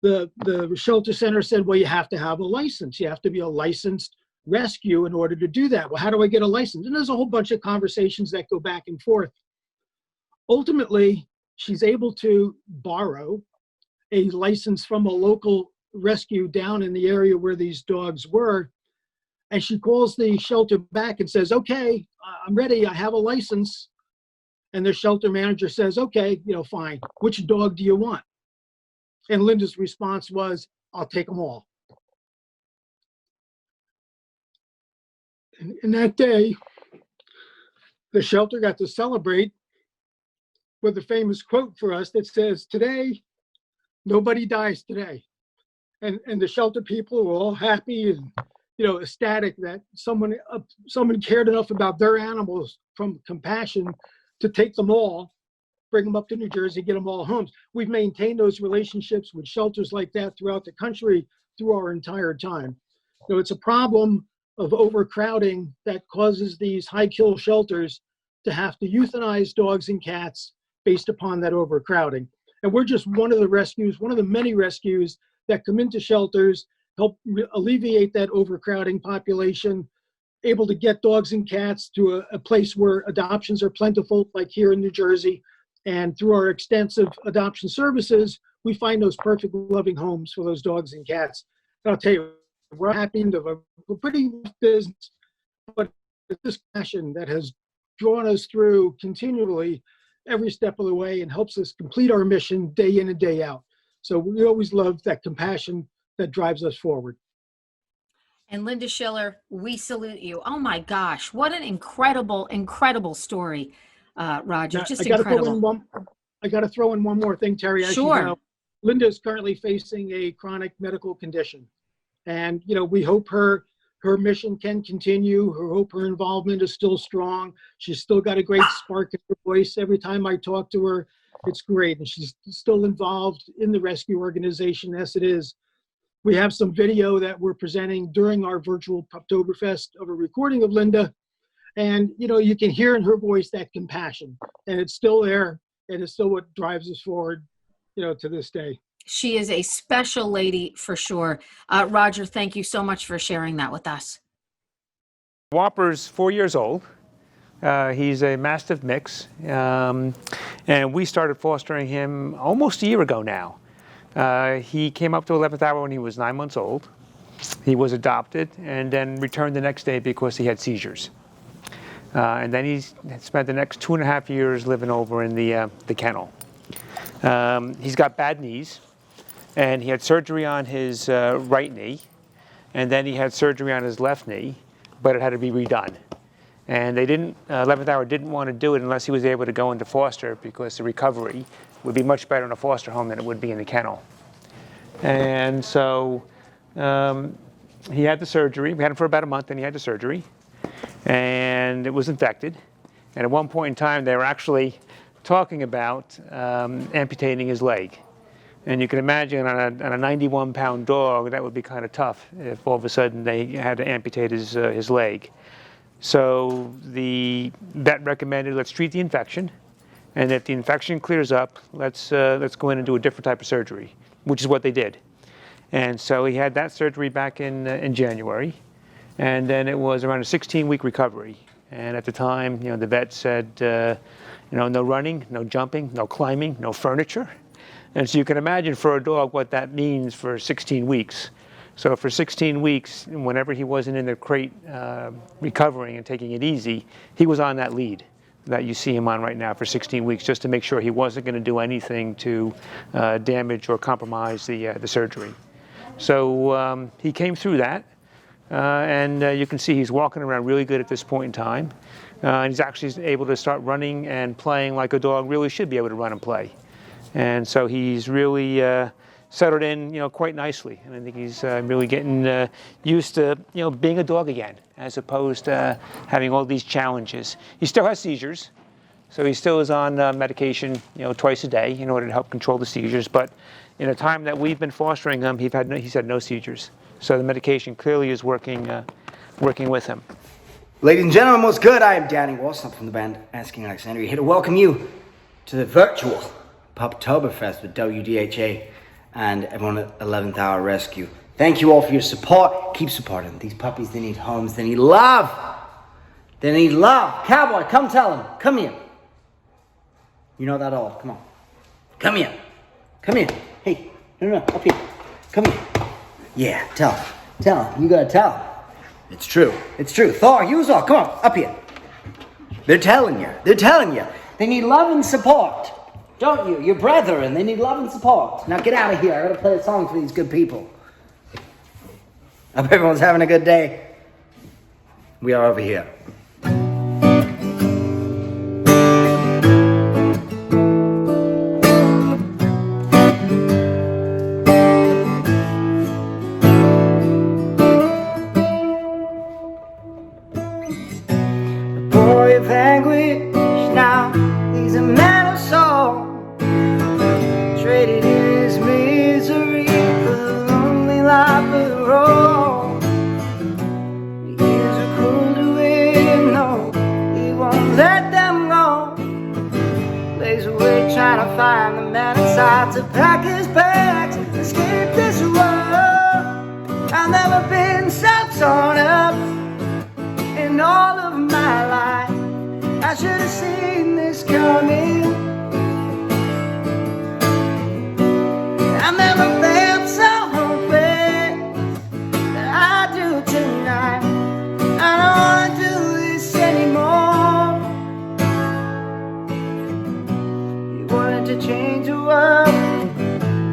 the shelter center said, well, you have to have a license. You have to be a licensed rescue in order to do that. Well, how do I get a license? And there's a whole bunch of conversations that go back and forth. Ultimately, she's able to borrow a license from a local rescue down in the area where these dogs were. And she calls the shelter back and says, okay, I'm ready. I have a license. And the shelter manager says, okay, fine. Which dog do you want? And Linda's response was, I'll take them all. And that day, the shelter got to celebrate with a famous quote for us that says, today, nobody dies today. And the shelter people were all happy and, ecstatic that someone cared enough about their animals from compassion to take them all, bring them up to New Jersey, get them all homes. We've maintained those relationships with shelters like that throughout the country through our entire time. It's a problem of overcrowding that causes these high-kill shelters to have to euthanize dogs and cats based upon that overcrowding. And we're just one of the many rescues that come into shelters, help alleviate that overcrowding population, able to get dogs and cats to a place where adoptions are plentiful, like here in New Jersey. And through our extensive adoption services, we find those perfect loving homes for those dogs and cats. And I'll tell you, we're happy to have a pretty business, but it's this passion that has drawn us through continually every step of the way and helps us complete our mission day in and day out. So we always love that compassion that drives us forward. And Linda Schiller, we salute you. Oh my gosh, what an incredible, incredible story, Roger. Now, Just I gotta incredible. I got to throw in one more thing, Terry. As Sure. you know, Linda is currently facing a chronic medical condition. And, we hope her mission can continue. We hope her involvement is still strong. She's still got a great spark in her voice. Every time I talk to her, it's great. And she's still involved in the rescue organization as it is. We have some video that we're presenting during our virtual Puptoberfest of a recording of Linda. And, you can hear in her voice that compassion. And it's still there. And it's still what drives us forward, to this day. She is a special lady for sure. Roger, thank you so much for sharing that with us. Whopper's 4 years old. He's a Mastiff mix. And we started fostering him almost a year ago now. He came up to 11th Hour when he was 9 months old. He was adopted and then returned the next day because he had seizures. And then he spent the next 2.5 years living over in the kennel. He's got bad knees, and he had surgery on his right knee, and then he had surgery on his left knee, but it had to be redone. And they 11th Hour didn't want to do it unless he was able to go into foster because the recovery would be much better in a foster home than it would be in the kennel. And so he had the surgery. We had him for about a month, and he had the surgery, and it was infected. And at one point in time, they were actually talking about amputating his leg. And you can imagine on a 91-pound dog, that would be kind of tough if all of a sudden they had to amputate his leg. So the vet recommended, let's treat the infection, and if the infection clears up, let's go in and do a different type of surgery, which is what they did. And so he had that surgery back in January, and then it was around a 16-week recovery. And at the time, the vet said, no running, no jumping, no climbing, no furniture. And so you can imagine for a dog what that means for 16 weeks. So for 16 weeks, whenever he wasn't in the crate recovering and taking it easy, he was on that lead that you see him on right now for 16 weeks, just to make sure he wasn't going to do anything to damage or compromise the surgery. So he came through that, and you can see he's walking around really good at this point in time. And he's actually able to start running and playing like a dog really should be able to run and play. And so he's really settled in, quite nicely. And I think he's really getting used to, being a dog again, as opposed to having all these challenges. He still has seizures, So he still is on medication, twice a day in order to help control the seizures. But in the time that we've been fostering him, he's had no seizures. So the medication clearly is working with him. Ladies and gentlemen, what's good? I am Danny Wilson from the band Asking Alexandria, here to welcome you to the virtual Puptoberfest with Wdha and everyone at 11th Hour Rescue. Thank you all for your support. Keep supporting these puppies. They need homes. They need love. They need love. Cowboy, come tell them. Come here. You know that all. Come on. Come here. Come here. Hey, no, up here. Come here. Yeah, tell them. Tell them. You gotta tell them. It's true. It's true. Thor, use all. Come on, up here. They're telling you. They're telling you. They need love and support. Don't you? Your brethren, they need love and support. Now get out of here. I gotta play a song for these good people. Hope everyone's having a good day. We are over here. Boy of anguish now, he's a man of soul, traded in his misery for the lonely life of the road. The years are cruel to him, no, he won't let them go. Lays away trying to find the man inside to pack his bags, escape this world. I've never been so torn up in all of my life. I should have seen this coming. I've never felt so hopeless that I do tonight. I don't wanna do this anymore. He wanted to change the world,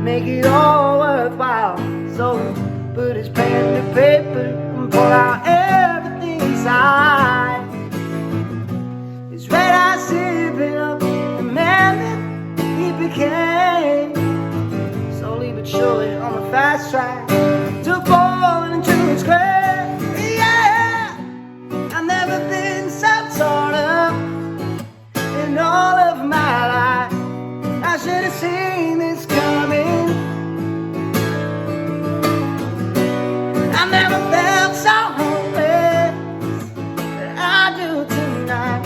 make it all worthwhile. So he put his pen to paper and pulled out everything inside. His red eyes sipping up the man that he became. Slowly but surely on the fast track to falling into his grave. Yeah, I've never been so torn up in all of my life. I should have seen this coming. I never felt so hopeless that I do tonight.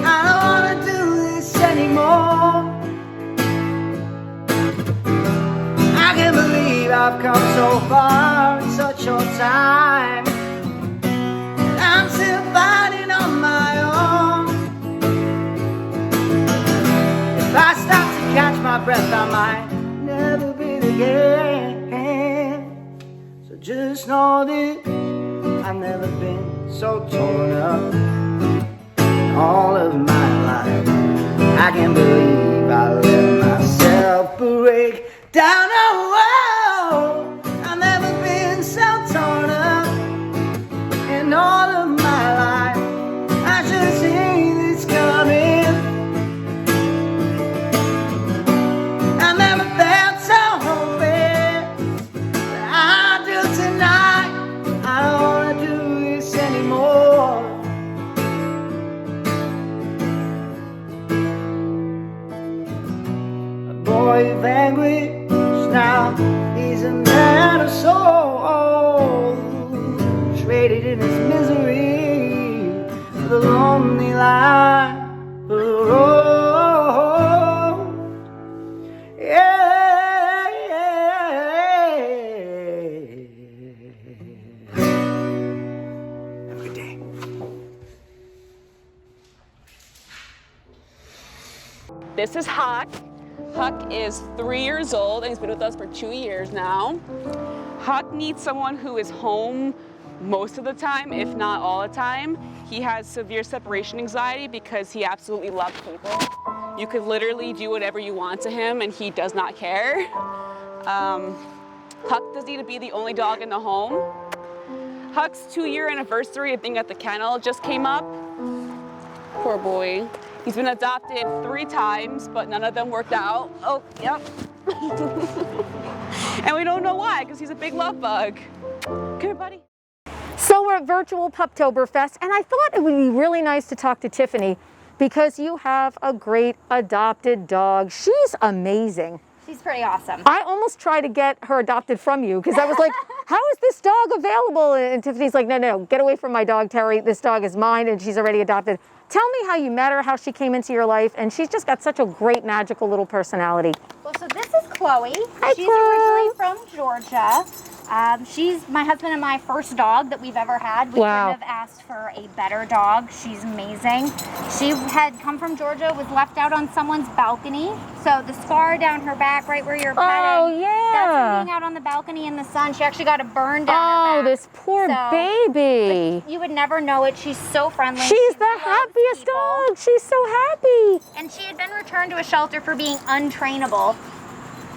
I don't wanna do this anymore. I can't believe I've come so far in such short time. I'm still fighting on my own. If I stop to catch my breath, I might never breathe again. So just know that I've never been so torn up in all of my life. I can't believe I let myself break down. Oh, I've never been so torn up in all of my life. I should have seen this coming. I never felt so hopeless that I do tonight. I don't wanna do this anymore. A boy of anguish now, he's a man of soul, traded in his misery for the lonely life of the road. Have a good day. This is Huck. Huck is 3 years old and he's been with us for 2 years now. Huck needs someone who is home most of the time, if not all the time. He has severe separation anxiety because he absolutely loves people. You could literally do whatever you want to him and he does not care. Huck doesn't need to be the only dog in the home. Huck's 2-year anniversary of being at the kennel just came up. Poor boy. He's been adopted 3 times, but none of them worked out. Oh, yep. And we don't know why, because he's a big love bug. Come here, buddy. So we're at virtual Puptoberfest, and I thought it would be really nice to talk to Tiffany, because you have a great adopted dog. She's amazing. She's pretty awesome. I almost tried to get her adopted from you because I was like, how is this dog available? And Tiffany's like, no, get away from my dog, Terry. This dog is mine and she's already adopted. Tell me how you met her, how she came into your life, and she's just got such a great, magical little personality. Well, so this is Chloe. Hi, She's Chloe. originally from Georgia. She's my husband and my first dog that we've ever had. We Wow. couldn't have asked for a better dog. She's amazing. She had come from Georgia, was left out on someone's balcony. So the scar down her back, right where you're petting, that's from being out on the balcony in the sun. She actually got a burn down her back. This poor baby. You would never know it. She's so friendly. She's the happiest dog. She's so happy. And she had been returned to a shelter for being untrainable.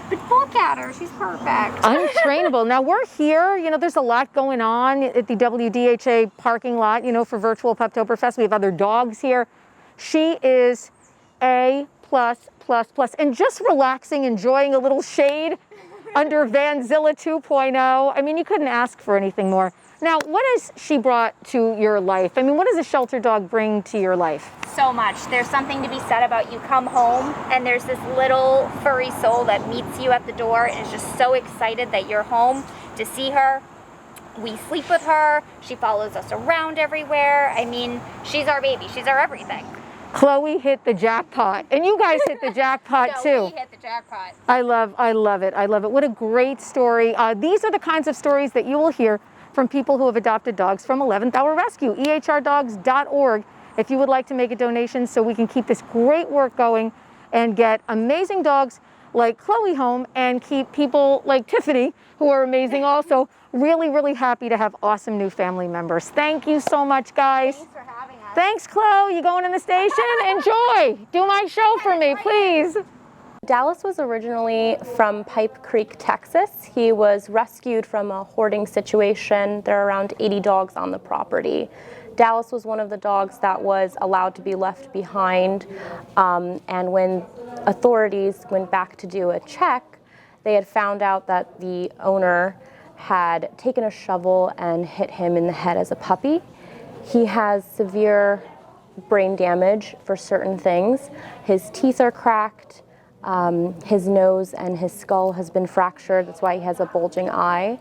But look at her, she's perfect. Untrainable. Now we're here, there's a lot going on at the WDHA parking lot, for virtual Puptoberfest. We have other dogs here. She is A+++, and just relaxing, enjoying a little shade under Vanzilla 2.0. I mean, you couldn't ask for anything more. Now, what has she brought to your life? I mean, what does a shelter dog bring to your life? So much. There's something to be said about you come home and there's this little furry soul that meets you at the door and is just so excited that you're home to see her. We sleep with her. She follows us around everywhere. I mean, she's our baby. She's our everything. Chloe hit the jackpot, and you guys hit the jackpot too. We hit the jackpot. I love it. I love it. What a great story. These are the kinds of stories that you will hear from people who have adopted dogs from 11th Hour Rescue, ehrdogs.org. If you would like to make a donation so we can keep this great work going and get amazing dogs like Chloe home and keep people like Tiffany, who are amazing also, really, really happy to have awesome new family members. Thank you so much, guys. Thanks for having us. Thanks, Chloe. You going in the station? Enjoy. Do my show for me, please. Dallas was originally from Pipe Creek, Texas. He was rescued from a hoarding situation. There are around 80 dogs on the property. Dallas was one of the dogs that was allowed to be left behind, and when authorities went back to do a check, they had found out that the owner had taken a shovel and hit him in the head as a puppy. He has severe brain damage for certain things. His teeth are cracked. His nose and his skull has been fractured. That's why he has a bulging eye.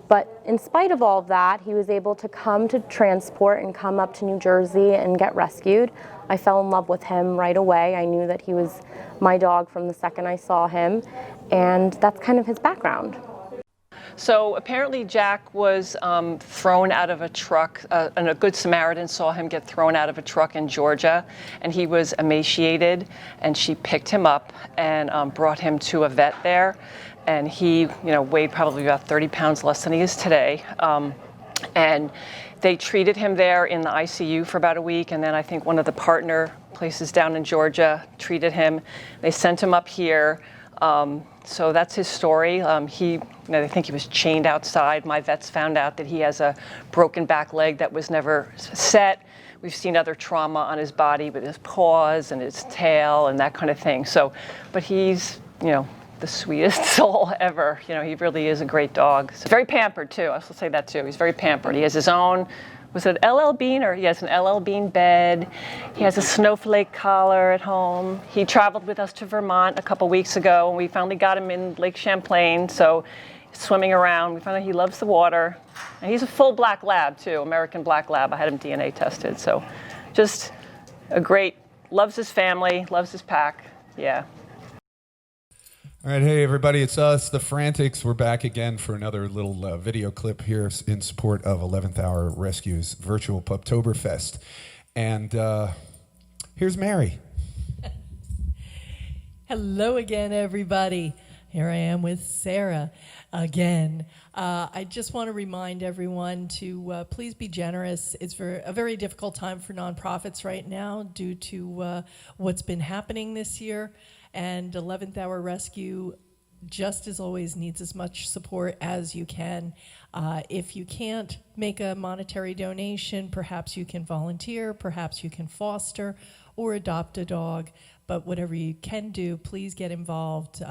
But in spite of all of that, he was able to come to transport and come up to New Jersey and get rescued. I fell in love with him right away. I knew that he was my dog from the second I saw him, and that's kind of his background. So apparently Jack was thrown out of a truck, and a Good Samaritan saw him get thrown out of a truck in Georgia, and he was emaciated, and she picked him up and brought him to a vet there. And he, weighed probably about 30 pounds less than he is today. And they treated him there in the ICU for about a week, and then I think one of the partner places down in Georgia treated him. They sent him up here. So that's his story. They think he was chained outside. My vets found out that he has a broken back leg that was never set. We've seen other trauma on his body with his paws and his tail and that kind of thing. So, but he's, the sweetest soul ever. He really is a great dog. So very pampered too. I'll say that too. He's very pampered. He has his own, was it LL Bean, or he has an LL Bean bed. He has a snowflake collar at home. He traveled with us to Vermont a couple weeks ago, and we finally got him in Lake Champlain. So swimming around, we found out he loves the water. And he's a full black lab too, American black lab. I had him DNA tested. So just a great, loves his family, loves his pack. Yeah. All right, hey everybody, it's us, the Frantics. We're back again for another little video clip here in support of 11th Hour Rescue's virtual Puptoberfest. And here's Mary. Hello again, everybody. Here I am with Sarah again. I just want to remind everyone to please be generous. It's a very difficult time for nonprofits right now due to what's been happening this year. And 11th Hour Rescue, just as always, needs as much support as you can. If you can't make a monetary donation, perhaps you can volunteer, perhaps you can foster or adopt a dog. But whatever you can do, please get involved.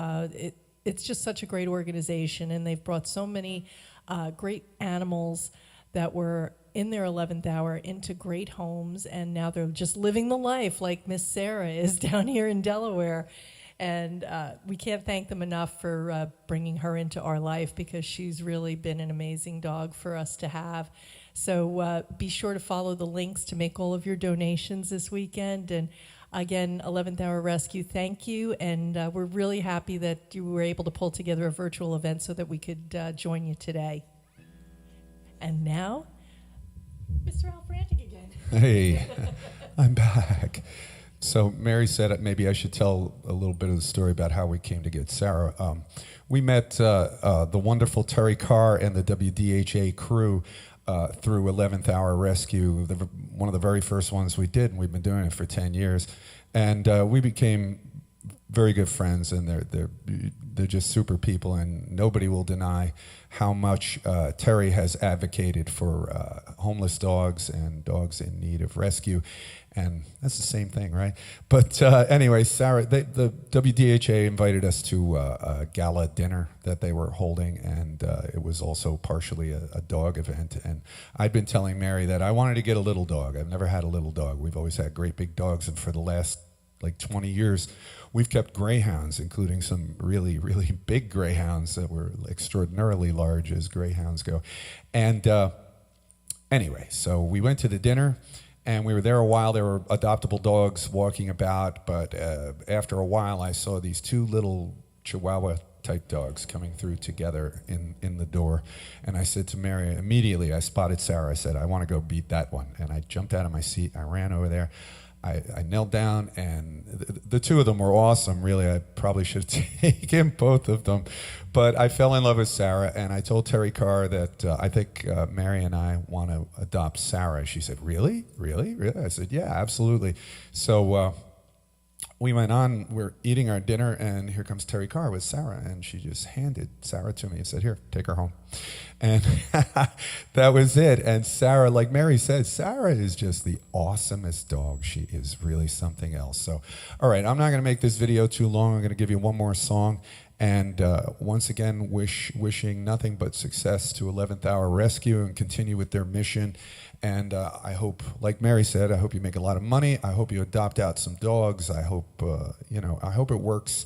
It's just such a great organization, and they've brought so many great animals that were in their 11th hour into great homes, and now they're just living the life like Miss Sarah is down here in Delaware. And we can't thank them enough for bringing her into our life, because she's really been an amazing dog for us to have. So be sure to follow the links to make all of your donations this weekend. And again, 11th Hour Rescue, thank you. And we're really happy that you were able to pull together a virtual event so that we could join you today. And now, Mr. Al Frantic again. Hey, I'm back. So Mary said maybe I should tell a little bit of the story about how we came to get Sarah. We met the wonderful Terry Carr and the WDHA crew through 11th Hour Rescue, one of the very first ones we did, and we've been doing it for 10 years. And we became very good friends, and they're just super people, and nobody will deny how much Terry has advocated for homeless dogs and dogs in need of rescue. And that's the same thing, right? But anyway, Sarah, the WDHA invited us to a gala dinner that they were holding, and it was also partially a dog event. And I'd been telling Mary that I wanted to get a little dog. I've never had a little dog. We've always had great big dogs, and for the last 20 years, we've kept greyhounds, including some really, really big greyhounds that were extraordinarily large as greyhounds go. And anyway, so we went to the dinner, and we were there a while. There were adoptable dogs walking about, but after a while, I saw these two little Chihuahua-type dogs coming through together in the door. And I said to Mary, immediately, I spotted Sarah. I said, I want to go beat that one. And I jumped out of my seat. I ran over there. I knelt down, and the two of them were awesome, really. I probably should have taken both of them. But I fell in love with Sarah, and I told Terry Carr that I think Mary and I want to adopt Sarah. She said, really? Really? Really? I said, yeah, absolutely. So we went on, we're eating our dinner, and here comes Terry Carr with Sarah, and she just handed Sarah to me and said, here, take her home. And that was it. And Sarah, like Mary said, Sarah is just the awesomest dog. She is really something else. So, all right, I'm not going to make this video too long. I'm going to give you one more song. And once again, wishing nothing but success to 11th Hour Rescue and continue with their mission. And I hope, like Mary said, I hope you make a lot of money. I hope you adopt out some dogs. I hope, I hope it works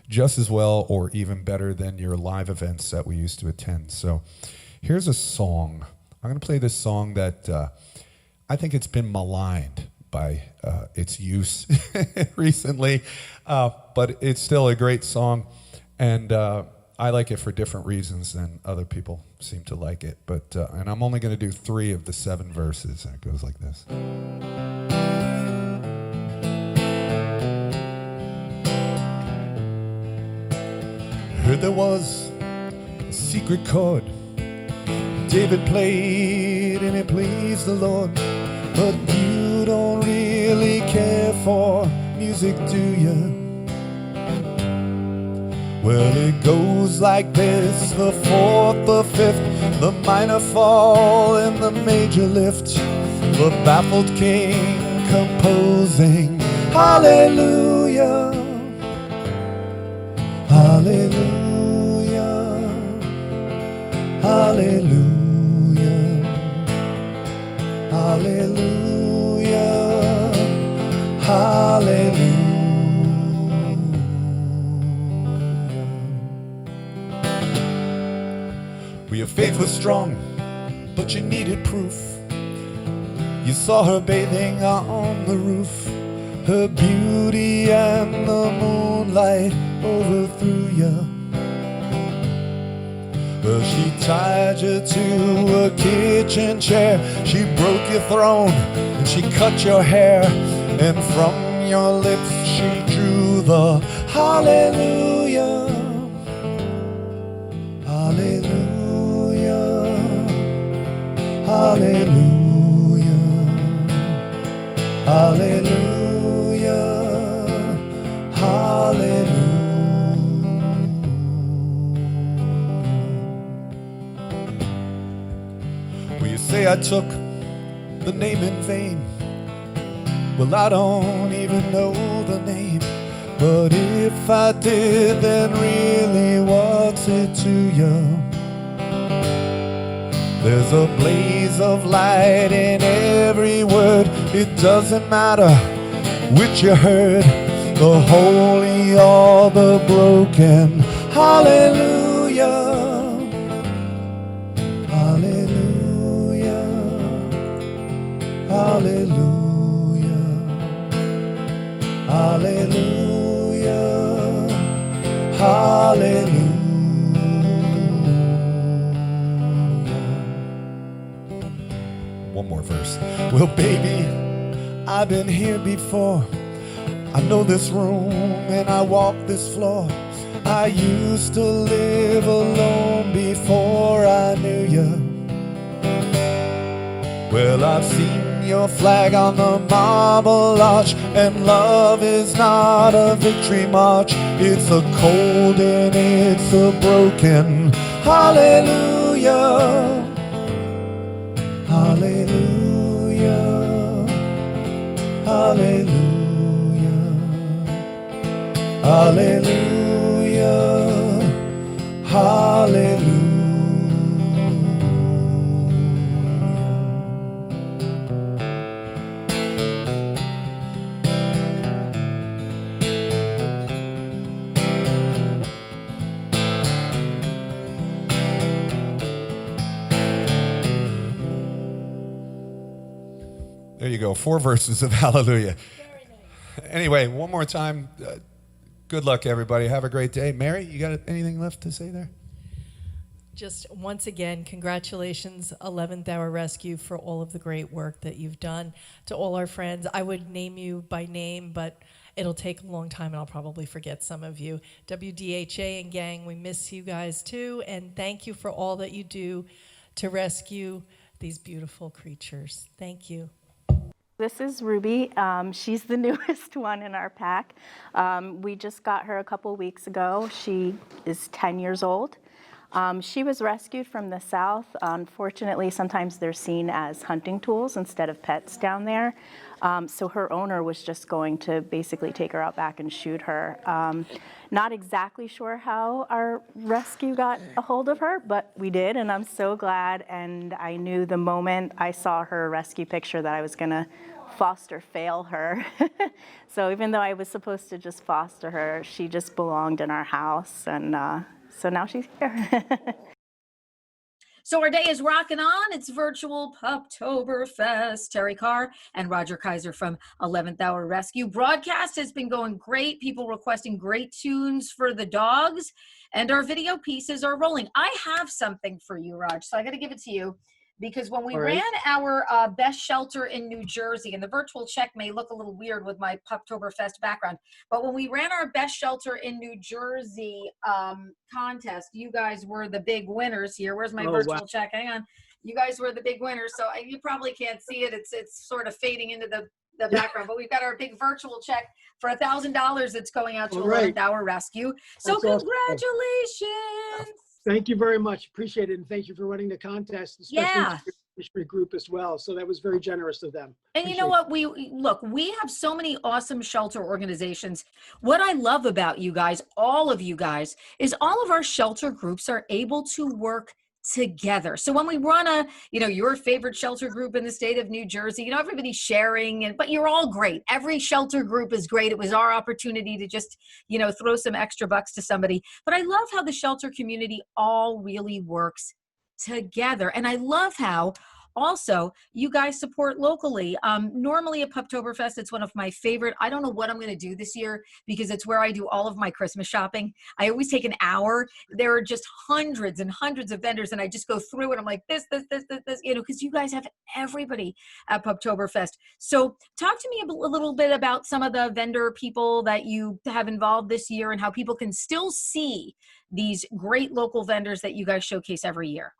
just as well or even better than your live events that we used to attend. So here's a song. I'm going to play this song that I think it's been maligned by its use recently, but it's still a great song. And I like it for different reasons than other people seem to like it. But and I'm only going to do 3 of the 7 verses. And it goes like this. Heard there was a secret chord David played and it pleased the Lord. But you don't really care for music, do you? Well, it goes like this: the 4th, the 5th, the minor fall and the major lift, the baffled king composing hallelujah, hallelujah, hallelujah, hallelujah, hallelujah. Your faith was strong, but you needed proof. You saw her bathing on the roof. Her beauty and the moonlight overthrew you. Well, she tied you to a kitchen chair. She broke your throne and she cut your hair. And from your lips she drew the hallelujah, hallelujah, hallelujah, hallelujah, hallelujah. Well, you say I took the name in vain. Well, I don't even know the name. But if I did, then really what's it to you? There's There's a blaze of light in every word. It doesn't matter which you heard, the holy or the broken. Hallelujah, hallelujah, hallelujah, hallelujah, hallelujah. One more verse. Well, baby, I've been here before. I know this room and I walk this floor. I used to live alone before I knew you. Well, I've seen your flag on the Marble Arch, and love is not a victory march. It's a cold and it's a broken. Hallelujah, hallelujah, hallelujah, hallelujah, hallelujah. There you go, 4 verses of hallelujah. Anyway, one more time, good luck, everybody. Have a great day. Mary, you got anything left to say there? Just once again, congratulations, 11th Hour Rescue, for all of the great work that you've done. To all our friends, I would name you by name, but it'll take a long time and I'll probably forget some of you. WDHA and gang, we miss you guys too, and thank you for all that you do to rescue these beautiful creatures. Thank you. This is Ruby. She's the newest one in our pack. We just got her a couple weeks ago. She is 10 years old. She was rescued from the south. Unfortunately, sometimes they're seen as hunting tools instead of pets down there. So her owner was just going to basically take her out back and shoot her. Not exactly sure how our rescue got a hold of her, but we did, and I'm so glad. And I knew the moment I saw her rescue picture that I was gonna foster fail her. So even though I was supposed to just foster her, she just belonged in our house, and so now she's here. So our day is rocking on. It's virtual Puptoberfest. Terry Carr and Roger Kaiser from 11th Hour Rescue. Broadcast has been going great. People requesting great tunes for the dogs, and our video pieces are rolling. I have something for you, Raj, so I got to give it to you. Because when we ran our best shelter in New Jersey, and the virtual check may look a little weird with my Puptoberfest background, but when we ran our best shelter in New Jersey contest, you guys were the big winners here. Where's my virtual check? Hang on. You guys were the big winners, so you probably can't see it. It's sort of fading into the background, but we've got our big virtual check for $1,000 that's going out to 11th Hour Rescue. So That's congratulations. Thank you very much. Appreciate it. And thank you for running the contest, especially the fishery group as well. So that was very generous of them. And you know what? We have so many awesome shelter organizations. What I love about you guys, all of you guys, is all of our shelter groups are able to work together. So when we run your favorite shelter group in the state of New Jersey, everybody's sharing, but you're all great. Every shelter group is great. It was our opportunity to just, throw some extra bucks to somebody. But I love how the shelter community all really works together. And I love how also you guys support locally. Normally at Puptoberfest, it's one of my favorite. I don't know what I'm going to do this year because it's where I do all of my Christmas shopping. I always take an hour. There are just hundreds and hundreds of vendors, and I just go through and I'm like, this, because you guys have everybody at Puptoberfest. So talk to me a little bit about some of the vendor people that you have involved this year and how people can still see these great local vendors that you guys showcase every year.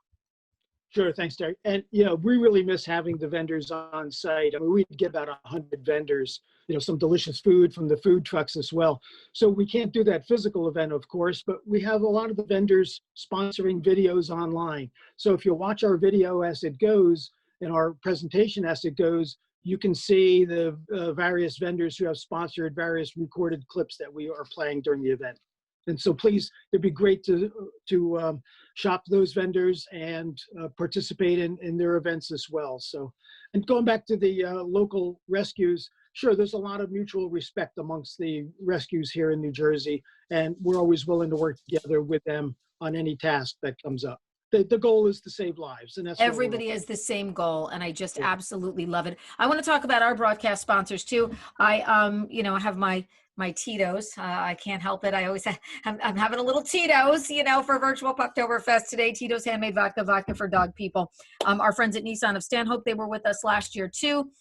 Sure, thanks, Terry. And we really miss having the vendors on site. I mean, we get about 100 vendors, some delicious food from the food trucks as well. So we can't do that physical event, of course, but we have a lot of the vendors sponsoring videos online. So if you watch our video as it goes and our presentation as it goes, you can see the various vendors who have sponsored various recorded clips that we are playing during the event. And so please, it'd be great to shop those vendors and participate in their events as well. So, and going back to the local rescues, sure, there's a lot of mutual respect amongst the rescues here in New Jersey, and we're always willing to work together with them on any task that comes up. The goal is to save lives, and that's everybody has the same goal, and I just absolutely love it. I want to talk about our broadcast sponsors too. I you know, have my Tito's. I can't help it. I always I'm having a little Tito's, you know, for virtual Puptoberfest today. Tito's handmade vodka for dog people. Our friends at Nissan of Stanhope, they were with us last year too.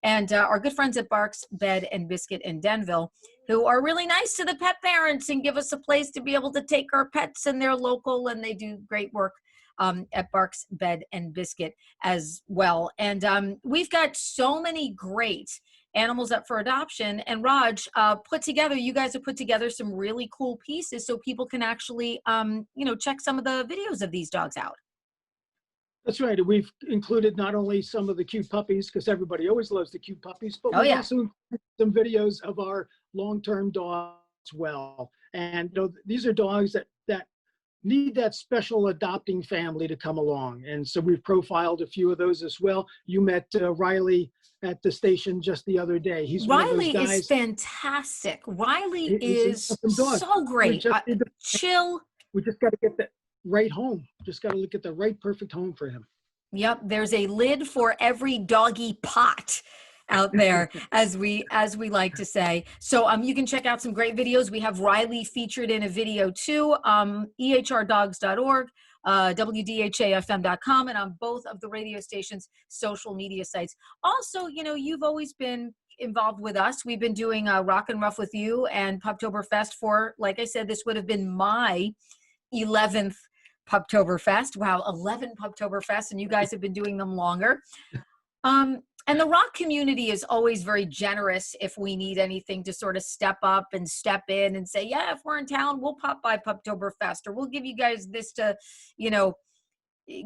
And our good friends at Barks Bed and Biscuit in Denville, who are really nice to the pet parents and give us a place to be able to take our pets, and they're local and they do great work at Barks Bed and Biscuit as well. And we've got so many great animals up for adoption. And Raj, you guys have put together some really cool pieces so people can actually, you know, check some of the videos of these dogs out. That's right. We've included not only some of the cute puppies, because everybody always loves the cute puppies, but we've also included some videos of our long-term dogs as well. And you know, these are dogs that need that special adopting family to come along. And so we've profiled a few of those as well. You met Riley at the station just the other day. Riley is fantastic. Riley is so great. Chill. We just got to get that right home. Just got to look at the right perfect home for him. Yep, there's a lid for every doggy pot out there, as we like to say. So you can check out some great videos. We have Riley featured in a video too. EHRdogs.org, WDHAFM.com, and on both of the radio stations' social media sites. Also, you know, you've always been involved with us. We've been doing Rock and Rough with you and Puptoberfest for, like I said, this would have been my 11th Puptoberfest. Wow, 11 Puptoberfest, and you guys have been doing them longer. And the rock community is always very generous if we need anything to sort of step up and step in and say, yeah, if we're in town, we'll pop by Puptoberfest, or we'll give you guys this to, you know,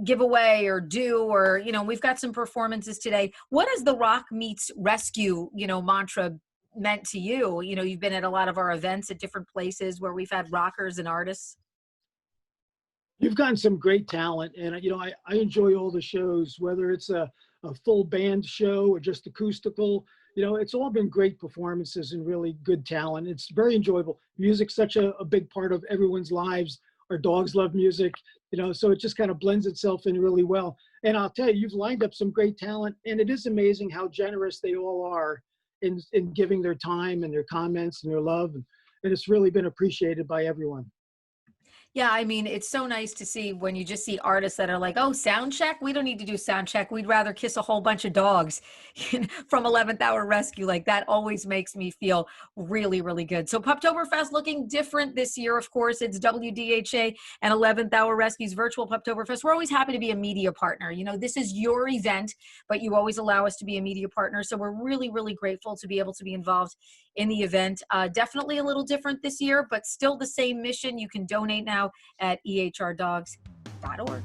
give away or do, or, you know, we've got some performances today. What has the rock meets rescue, you know, mantra meant to you? You know, you've been at a lot of our events at different places where we've had rockers and artists. You've gotten some great talent, and you know, I enjoy all the shows, whether it's a full band show or just acoustical. You know, it's all been great performances and really good talent. It's very enjoyable. Music's such a big part of everyone's lives. Our dogs love music, you know, so it just kind of blends itself in really well. And I'll tell you, you've lined up some great talent, and it is amazing how generous they all are in giving their time and their comments and their love, and it's really been appreciated by everyone. Yeah, I mean, it's so nice to see when you just see artists that are like, oh, sound check? We don't need to do sound check. We'd rather kiss a whole bunch of dogs from 11th Hour Rescue. Like, that always makes me feel really, really good. So Puptoberfest looking different this year, of course. It's WDHA and 11th Hour Rescue's virtual Puptoberfest. We're always happy to be a media partner. You know, this is your event, but you always allow us to be a media partner. So we're really, really grateful to be able to be involved in the event. Definitely a little different this year, but still the same mission. You can donate now at ehrdogs.org.